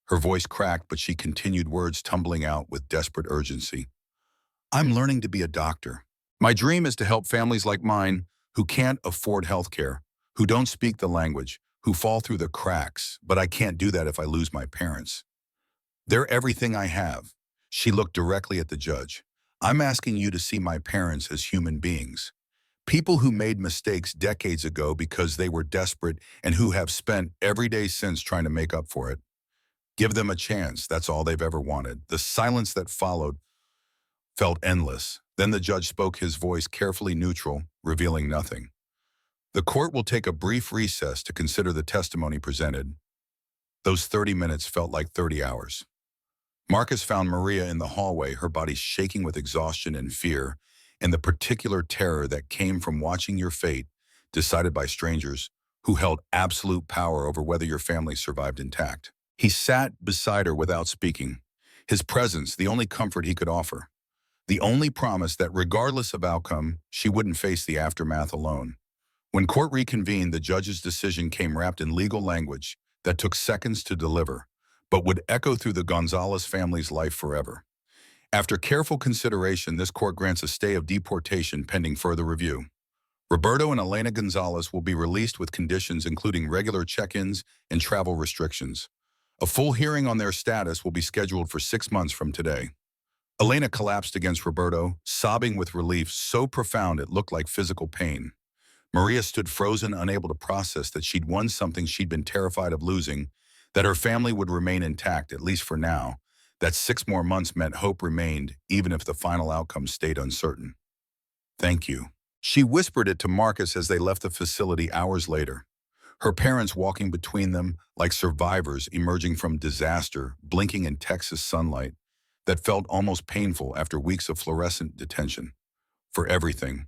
[SPEAKER 1] Her voice cracked, but she continued, words tumbling out with desperate urgency. I'm learning to be a doctor. My dream is to help families like mine who can't afford health care, who don't speak the language, who fall through the cracks, but I can't do that if I lose my parents. They're everything I have. She looked directly at the judge. I'm asking you to see my parents as human beings. People who made mistakes decades ago because they were desperate and who have spent every day since trying to make up for it. Give them a chance. That's all they've ever wanted. The silence that followed felt endless. Then the judge spoke, his voice carefully neutral, revealing nothing. The court will take a brief recess to consider the testimony presented. Those 30 minutes felt like 30 hours. Marcus found Maria in the hallway, her body shaking with exhaustion and fear, and the particular terror that came from watching your fate decided by strangers who held absolute power over whether your family survived intact. He sat beside her without speaking, his presence the only comfort he could offer, the only promise that regardless of outcome, she wouldn't face the aftermath alone. When court reconvened, the judge's decision came wrapped in legal language that took seconds to deliver, but would echo through the Gonzalez family's life forever. After careful consideration, this court grants a stay of deportation pending further review. Roberto and Elena Gonzalez will be released with conditions including regular check-ins and travel restrictions. A full hearing on their status will be scheduled for 6 months from today. Elena collapsed against Roberto, sobbing with relief so profound it looked like physical pain. Maria stood frozen, unable to process that she'd won something she'd been terrified of losing, that her family would remain intact, at least for now, that 6 more months meant hope remained, even if the final outcome stayed uncertain. Thank you. She whispered it to Marcus as they left the facility hours later, her parents walking between them like survivors emerging from disaster, blinking in Texas sunlight that felt almost painful after weeks of fluorescent detention. For everything.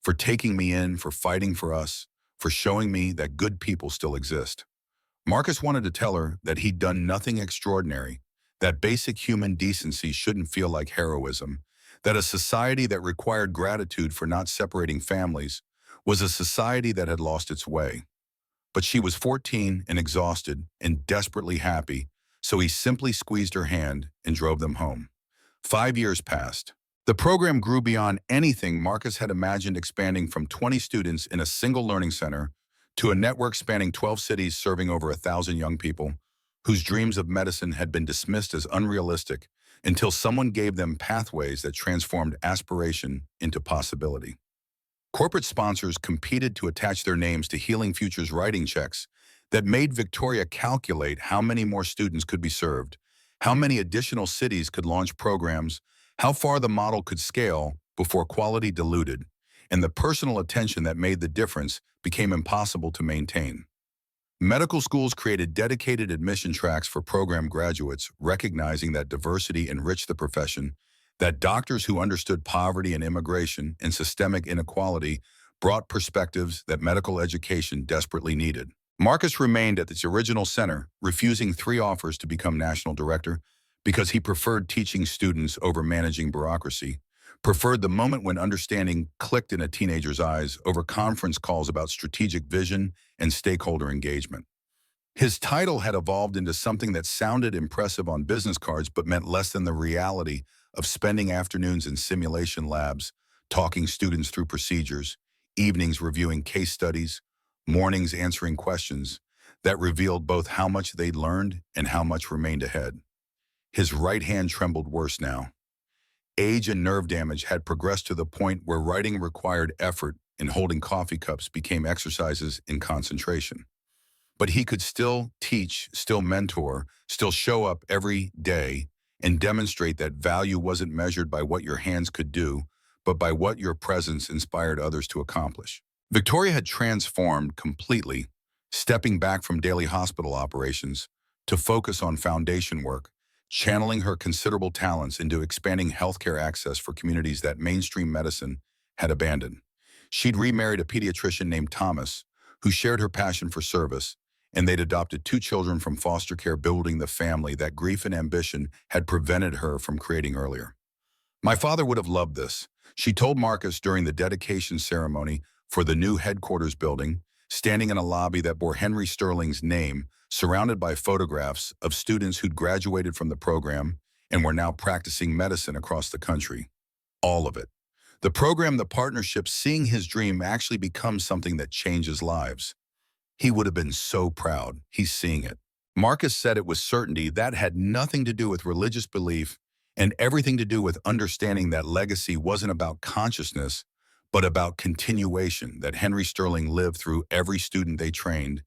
[SPEAKER 1] For taking me in, for fighting for us, for showing me that good people still exist. Marcus wanted to tell her that he'd done nothing extraordinary, that basic human decency shouldn't feel like heroism, that a society that required gratitude for not separating families was a society that had lost its way. But she was 14 and exhausted and desperately happy, so he simply squeezed her hand and drove them home. 5 years passed. The program grew beyond anything Marcus had imagined, expanding from 20 students in a single learning center to a network spanning 12 cities serving over 1,000 young people whose dreams of medicine had been dismissed as unrealistic until someone gave them pathways that transformed aspiration into possibility. Corporate sponsors competed to attach their names to Healing Futures writing checks that made Victoria calculate how many more students could be served, how many additional cities could launch programs, how far the model could scale before quality diluted, and the personal attention that made the difference became impossible to maintain. Medical schools created dedicated admission tracks for program graduates, recognizing that diversity enriched the profession, that doctors who understood poverty and immigration and systemic inequality brought perspectives that medical education desperately needed. Marcus remained at its original center, refusing 3 offers to become national director because he preferred teaching students over managing bureaucracy, preferred the moment when understanding clicked in a teenager's eyes over conference calls about strategic vision and stakeholder engagement. His title had evolved into something that sounded impressive on business cards but meant less than the reality of spending afternoons in simulation labs, talking students through procedures, evenings reviewing case studies, mornings answering questions that revealed both how much they'd learned and how much remained ahead. His right hand trembled worse now. Age and nerve damage had progressed to the point where writing required effort and holding coffee cups became exercises in concentration. But he could still teach, still mentor, still show up every day and demonstrate that value wasn't measured by what your hands could do, but by what your presence inspired others to accomplish. Victoria had transformed completely, stepping back from daily hospital operations to focus on foundation work, channeling her considerable talents into expanding healthcare access for communities that mainstream medicine had abandoned. She'd remarried a pediatrician named Thomas, who shared her passion for service, and they'd adopted 2 children from foster care, building the family that grief and ambition had prevented her from creating earlier. My father would have loved this, she told Marcus during the dedication ceremony for the new headquarters building, standing in a lobby that bore Henry Sterling's name, surrounded by photographs of students who'd graduated from the program and were now practicing medicine across the country. All of it. The program, the partnership, seeing his dream actually become something that changes lives. He would have been so proud. He's seeing it. Marcus said it with certainty that had nothing to do with religious belief and everything to do with understanding that legacy wasn't about consciousness, but about continuation, that Henry Sterling lived through every student they trained,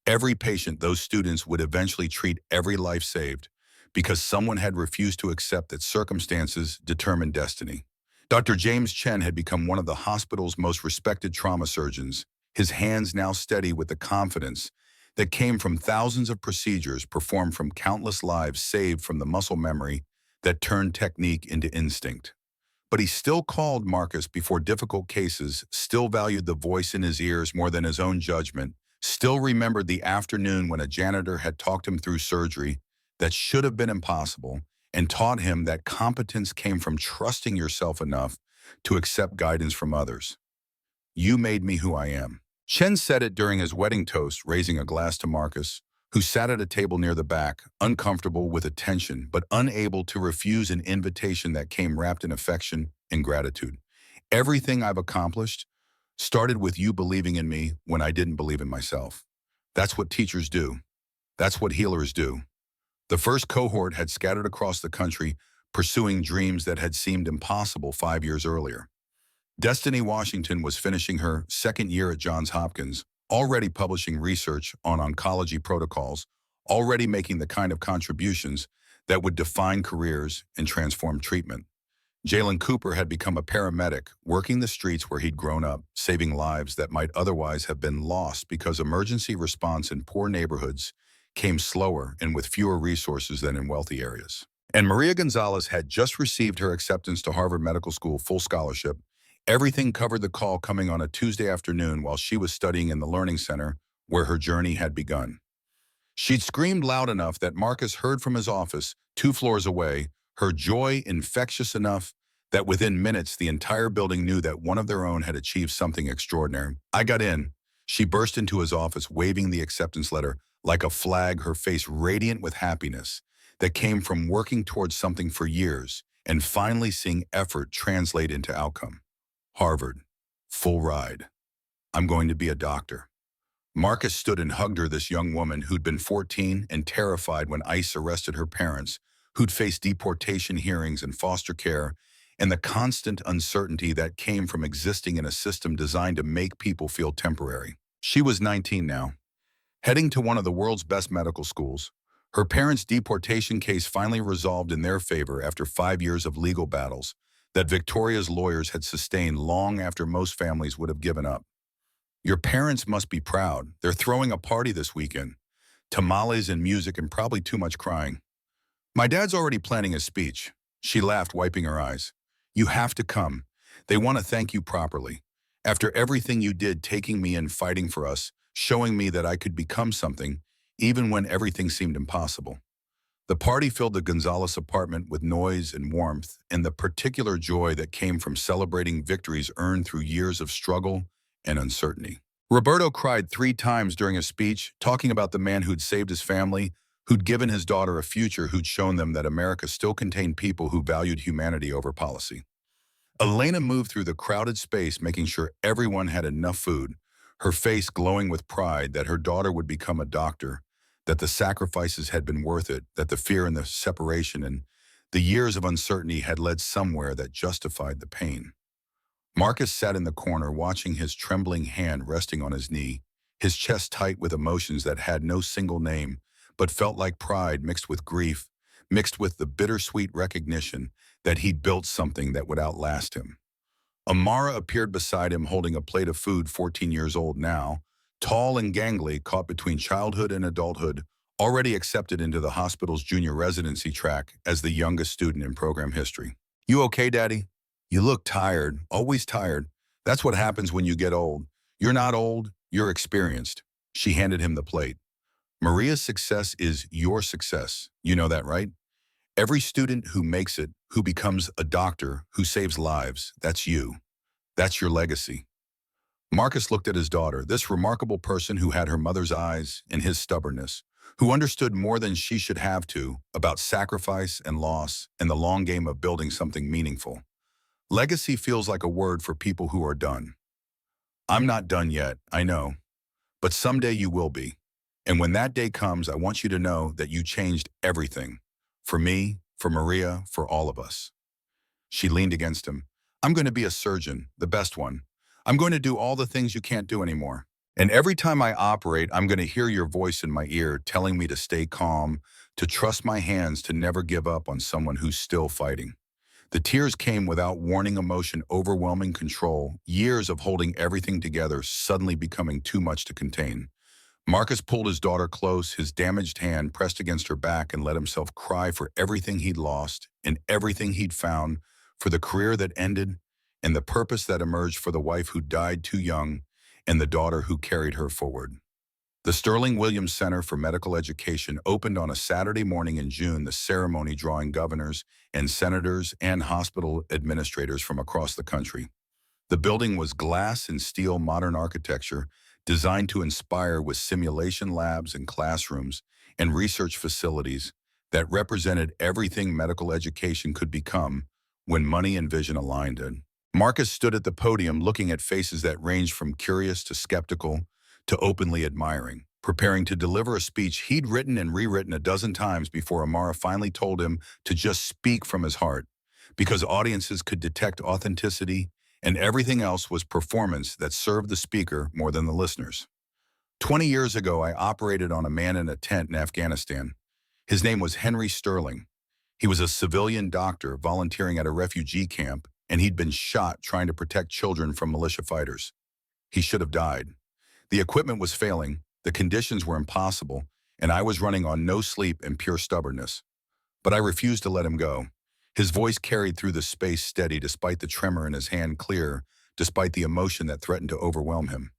[SPEAKER 1] every patient those students would eventually treat, every life saved, because someone had refused to accept that circumstances determined destiny. Dr. James Chen had become one of the hospital's most respected trauma surgeons, his hands now steady with the confidence that came from thousands of procedures performed, from countless lives saved, from the muscle memory that turned technique into instinct. But he still called Marcus before difficult cases, still valued the voice in his ears more than his own judgment, still remembered the afternoon when a janitor had talked him through surgery that should have been impossible, and taught him that competence came from trusting yourself enough to accept guidance from others. You made me who I am. Chen said it during his wedding toast, raising a glass to Marcus, who sat at a table near the back, uncomfortable with attention, but unable to refuse an invitation that came wrapped in affection and gratitude. Everything I've accomplished started with you believing in me when I didn't believe in myself. That's what teachers do. That's what healers do. The first cohort had scattered across the country, pursuing dreams that had seemed impossible 5 years earlier. Destiny Washington was finishing her 2nd year at Johns Hopkins, already publishing research on oncology protocols, already making the kind of contributions that would define careers and transform treatment. Jalen Cooper had become a paramedic, working the streets where he'd grown up, saving lives that might otherwise have been lost because emergency response in poor neighborhoods came slower and with fewer resources than in wealthy areas. And Maria Gonzalez had just received her acceptance to Harvard Medical School, full scholarship. Everything covered the call, coming on a Tuesday afternoon while she was studying in the Learning Center where her journey had begun. She'd screamed loud enough that Marcus heard from his office 2 floors away, her joy infectious enough that within minutes the entire building knew that one of their own had achieved something extraordinary. I got in. She burst into his office, waving the acceptance letter like a flag, her face radiant with happiness that came from working towards something for years and finally seeing effort translate into outcome. Harvard. Full ride. I'm going to be a doctor. Marcus stood and hugged her, this young woman who'd been 14 and terrified when ICE arrested her parents, who'd faced deportation hearings and foster care, and the constant uncertainty that came from existing in a system designed to make people feel temporary. She was 19 now, heading to one of the world's best medical schools. Her parents' deportation case finally resolved in their favor after 5 years of legal battles that Victoria's lawyers had sustained long after most families would have given up. Your parents must be proud. They're throwing a party this weekend. Tamales and music and probably too much crying. My dad's already planning a speech. She laughed, wiping her eyes. You have to come. They want to thank you properly. After everything you did, taking me in, fighting for us, showing me that I could become something, even when everything seemed impossible. The party filled the Gonzalez apartment with noise and warmth, and the particular joy that came from celebrating victories earned through years of struggle and uncertainty. Roberto cried 3 times during a speech, talking about the man who'd saved his family, who'd given his daughter a future, who'd shown them that America still contained people who valued humanity over policy. Elena moved through the crowded space, making sure everyone had enough food, her face glowing with pride that her daughter would become a doctor, that the sacrifices had been worth it, that the fear and the separation and the years of uncertainty had led somewhere that justified the pain. Marcus sat in the corner, watching his trembling hand resting on his knee, his chest tight with emotions that had no single name, but felt like pride mixed with grief, mixed with the bittersweet recognition that he'd built something that would outlast him. Amara appeared beside him, holding a plate of food, 14 years old now, tall and gangly, caught between childhood and adulthood, already accepted into the hospital's junior residency track as the youngest student in program history. You okay, Daddy? You look tired, always tired. That's what happens when you get old. You're not old, you're experienced. She handed him the plate. Maria's success is your success. You know that, right? Every student who makes it, who becomes a doctor, who saves lives, that's you. That's your legacy. Marcus looked at his daughter, this remarkable person who had her mother's eyes and his stubbornness, who understood more than she should have to about sacrifice and loss and the long game of building something meaningful. Legacy feels like a word for people who are done. I'm not done yet, I know, but someday you will be. And when that day comes, I want you to know that you changed everything. For me, for Maria, for all of us. She leaned against him. I'm going to be a surgeon, the best one. I'm going to do all the things you can't do anymore. And every time I operate, I'm going to hear your voice in my ear telling me to stay calm, to trust my hands, to never give up on someone who's still fighting. The tears came without warning, emotion, overwhelming control, years of holding everything together suddenly becoming too much to contain. Marcus pulled his daughter close, his damaged hand pressed against her back, and let himself cry for everything he'd lost and everything he'd found, for the career that ended and the purpose that emerged, for the wife who died too young and the daughter who carried her forward. The Sterling Williams Center for Medical Education opened on a Saturday morning in June, the ceremony drawing governors and senators and hospital administrators from across the country. The building was glass and steel, modern architecture, designed to inspire, with simulation labs and classrooms and research facilities that represented everything medical education could become when money and vision aligned it. Marcus stood at the podium, looking at faces that ranged from curious to skeptical to openly admiring, preparing to deliver a speech he'd written and rewritten a dozen times before Amara finally told him to just speak from his heart, because audiences could detect authenticity and everything else was performance that served the speaker more than the listeners. 20 years ago, I operated on a man in a tent in Afghanistan. His name was Henry Sterling. He was a civilian doctor volunteering at a refugee camp, and he'd been shot trying to protect children from militia fighters. He should have died. The equipment was failing, the conditions were impossible, and I was running on no sleep and pure stubbornness. But I refused to let him go. His voice carried through the space, steady despite the tremor in his hand, clear despite the emotion that threatened to overwhelm him.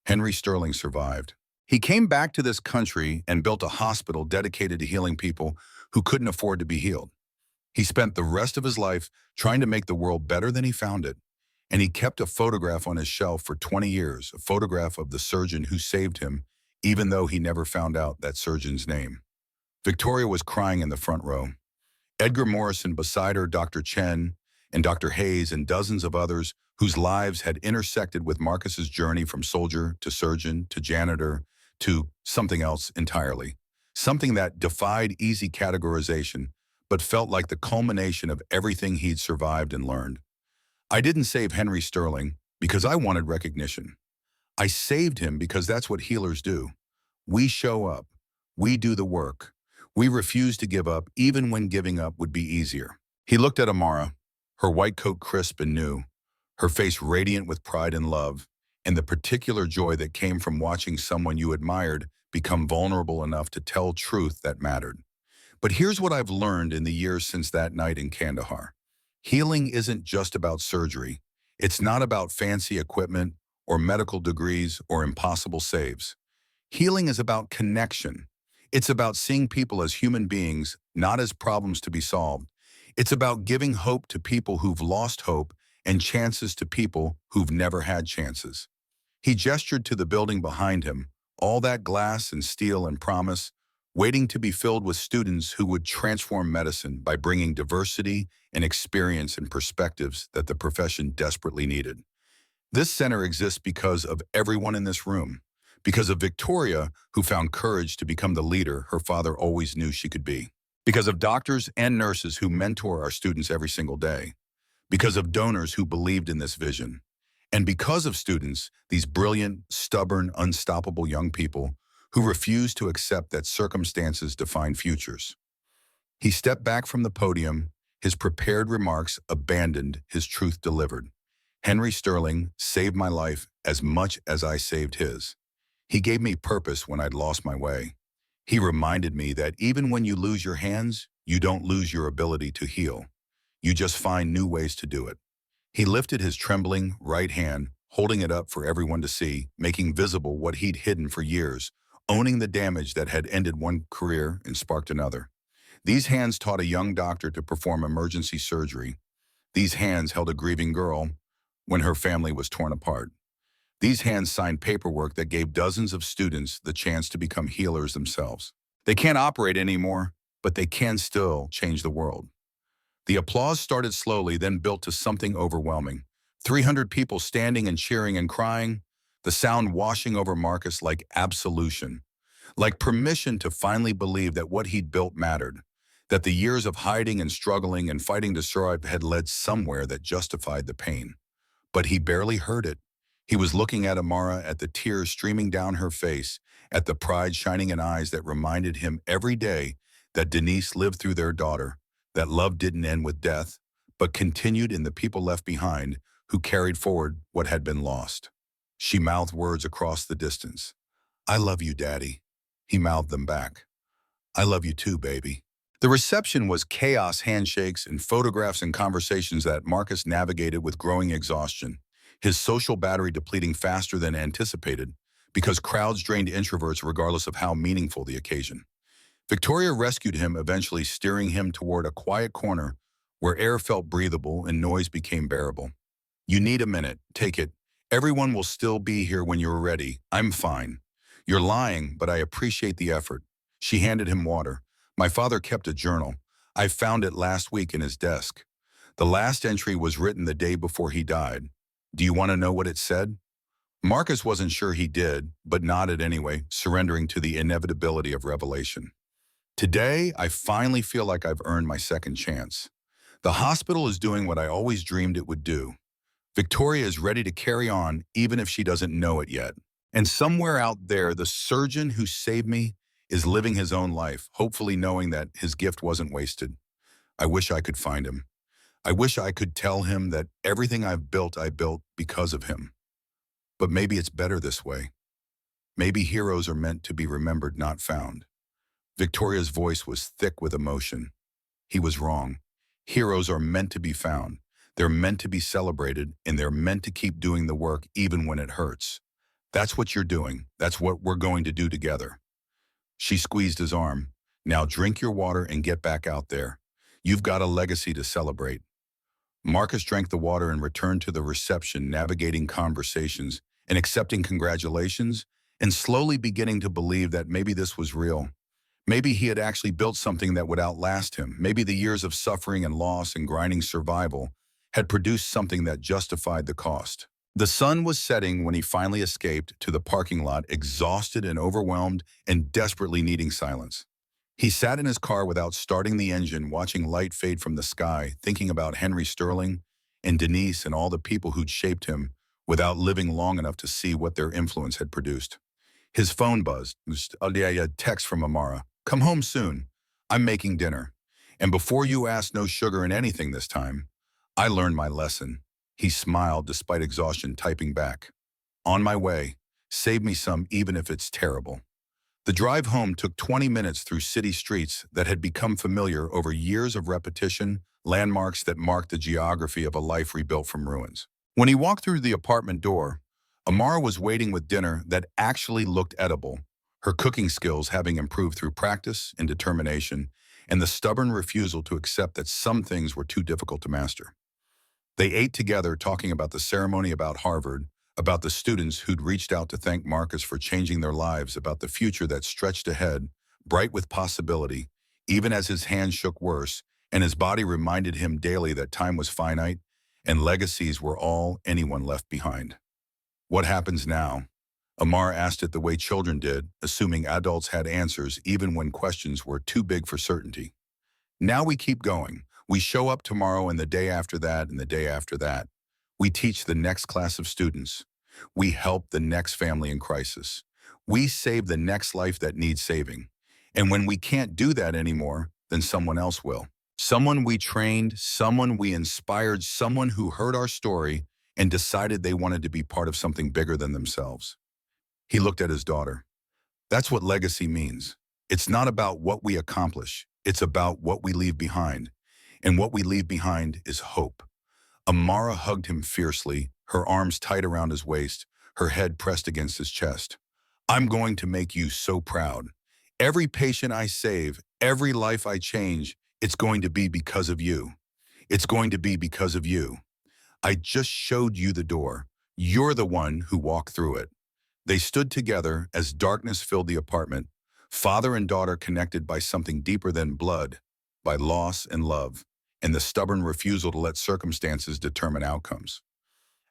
[SPEAKER 1] Henry Sterling survived. He came back to this country and built a hospital dedicated to healing people who couldn't afford to be healed. He spent the rest of his life trying to make the world better than he found it. And he kept a photograph on his shelf for 20 years, a photograph of the surgeon who saved him, even though he never found out that surgeon's name. Victoria was crying in the front row. Edgar Morrison beside her, Dr. Chen, and Dr. Hayes, and dozens of others whose lives had intersected with Marcus's journey from soldier to surgeon to janitor to something else entirely. Something that defied easy categorization, but felt like the culmination of everything he'd survived and learned. I didn't save Henry Sterling because I wanted recognition. I saved him because that's what healers do. We show up. We do the work. We refuse to give up even when giving up would be easier. He looked at Amara, her white coat crisp and new, her face radiant with pride and love, and the particular joy that came from watching someone you admired become vulnerable enough to tell truth that mattered. But here's what I've learned in the years since that night in Kandahar. Healing isn't just about surgery. It's not about fancy equipment or medical degrees or impossible saves. Healing is about connection. It's about seeing people as human beings, not as problems to be solved. It's about giving hope to people who've lost hope and chances to people who've never had chances. He gestured to the building behind him, all that glass and steel and promise, waiting to be filled with students who would transform medicine by bringing diversity and experience and perspectives that the profession desperately needed. This center exists because of everyone in this room, because of Victoria, who found courage to become the leader her father always knew she could be, because of doctors and nurses who mentor our students every single day, because of donors who believed in this vision, and because of students, these brilliant, stubborn, unstoppable young people who refuse to accept that circumstances define futures. He stepped back from the podium, his prepared remarks abandoned, his truth delivered. Henry Sterling saved my life as much as I saved his. He gave me purpose when I'd lost my way. He reminded me that even when you lose your hands, you don't lose your ability to heal. You just find new ways to do it. He lifted his trembling right hand, holding it up for everyone to see, making visible what he'd hidden for years, owning the damage that had ended one career and sparked another. These hands taught a young doctor to perform emergency surgery. These hands held a grieving girl when her family was torn apart. These hands signed paperwork that gave dozens of students the chance to become healers themselves. They can't operate anymore, but they can still change the world. The applause started slowly, then built to something overwhelming. 300 people standing and cheering and crying, the sound washing over Marcus like absolution, like permission to finally believe that what he'd built mattered, that the years of hiding and struggling and fighting to survive had led somewhere that justified the pain. But he barely heard it. He was looking at Amara, at the tears streaming down her face, at the pride shining in eyes that reminded him every day that Denise lived through their daughter, that love didn't end with death, but continued in the people left behind who carried forward what had been lost. She mouthed words across the distance. "I love you, Daddy." He mouthed them back. "I love you too, baby." The reception was chaos, handshakes, and photographs and conversations that Marcus navigated with growing exhaustion, his social battery depleting faster than anticipated because crowds drained introverts regardless of how meaningful the occasion. Victoria rescued him, eventually steering him toward a quiet corner where air felt breathable and noise became bearable. "You need a minute. Take it. Everyone will still be here when you're ready. I'm fine." "You're lying, but I appreciate the effort." She handed him water. "My father kept a journal. I found it last week in his desk. The last entry was written the day before he died. Do you want to know what it said?" Marcus wasn't sure he did, but nodded anyway, surrendering to the inevitability of revelation. "Today, I finally feel like I've earned my second chance. The hospital is doing what I always dreamed it would do. Victoria is ready to carry on, even if she doesn't know it yet. And somewhere out there, the surgeon who saved me is living his own life, hopefully knowing that his gift wasn't wasted. I wish I could find him. I wish I could tell him that everything I've built, I built because of him. But maybe it's better this way. Maybe heroes are meant to be remembered, not found." Victoria's voice was thick with emotion. He was wrong. Heroes are meant to be found. They're meant to be celebrated, and they're meant to keep doing the work even when it hurts. That's what you're doing. That's what we're going to do together. She squeezed his arm. "Now drink your water and get back out there. You've got a legacy to celebrate." Marcus drank the water and returned to the reception, navigating conversations and accepting congratulations, and slowly beginning to believe that maybe this was real. Maybe he had actually built something that would outlast him. Maybe the years of suffering and loss and grinding survival had produced something that justified the cost. The sun was setting when he finally escaped to the parking lot, exhausted and overwhelmed and desperately needing silence. He sat in his car without starting the engine, watching light fade from the sky, thinking about Henry Sterling and Denise and all the people who'd shaped him without living long enough to see what their influence had produced. His phone buzzed. A text from Amara. Come home soon. I'm making dinner. And before you ask, no sugar in anything this time. I learned my lesson. He smiled despite exhaustion, typing back. On my way. Save me some even if it's terrible. The drive home took 20 minutes through city streets that had become familiar over years of repetition, landmarks that marked the geography of a life rebuilt from ruins. When he walked through the apartment door, Amara was waiting with dinner that actually looked edible, her cooking skills having improved through practice and determination, and the stubborn refusal to accept that some things were too difficult to master. They ate together, talking about the ceremony, about Harvard, about the students who'd reached out to thank Marcus for changing their lives, about the future that stretched ahead, bright with possibility, even as his hands shook worse, and his body reminded him daily that time was finite and legacies were all anyone left behind. What happens now? Amar asked it the way children did, assuming adults had answers even when questions were too big for certainty. Now we keep going. We show up tomorrow and the day after that and the day after that. We teach the next class of students. We help the next family in crisis. We save the next life that needs saving. And when we can't do that anymore, then someone else will. Someone we trained, someone we inspired, someone who heard our story and decided they wanted to be part of something bigger than themselves. He looked at his daughter. That's what legacy means. It's not about what we accomplish. It's about what we leave behind. And what we leave behind is hope. Amara hugged him fiercely, her arms tight around his waist, her head pressed against his chest. I'm going to make you so proud. Every patient I save, every life I change, it's going to be because of you. It's going to be because of you. I just showed you the door. You're the one who walked through it. They stood together as darkness filled the apartment, father and daughter connected by something deeper than blood, by loss and love, and the stubborn refusal to let circumstances determine outcomes.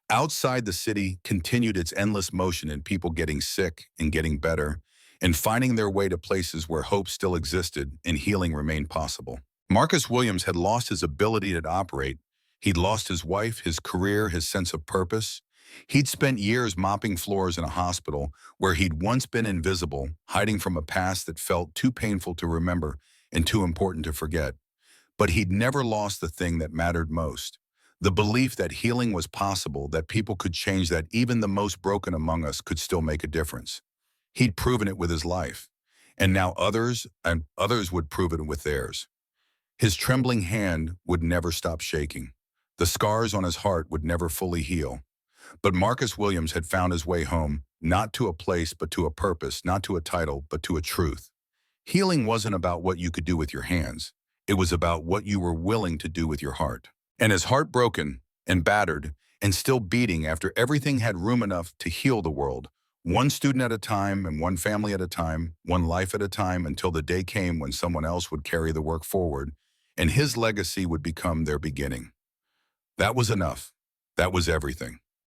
[SPEAKER 1] Outside, the city continued its endless motion in people getting sick and getting better, and finding their way to places where hope still existed and healing remained possible. Marcus Williams had lost his ability to operate. He'd lost his wife, his career, his sense of purpose. He'd spent years mopping floors in a hospital where he'd once been invisible, hiding from a past that felt too painful to remember and too important to forget. But he'd never lost the thing that mattered most, the belief that healing was possible, that people could change, that even the most broken among us could still make a difference. He'd proven it with his life, and now others would prove it with theirs. His trembling hand would never stop shaking. The scars on his heart would never fully heal. But Marcus Williams had found his way home, not to a place but to a purpose, not to a title but to a truth. Healing wasn't about what you could do with your hands. It was about what you were willing to do with your heart. And his heart broken and battered and still beating after everything had room enough to heal the world, one student at a time and one family at a time, one life at a time, until the day came when someone else would carry the work forward and his legacy would become their beginning. That was enough. That was everything.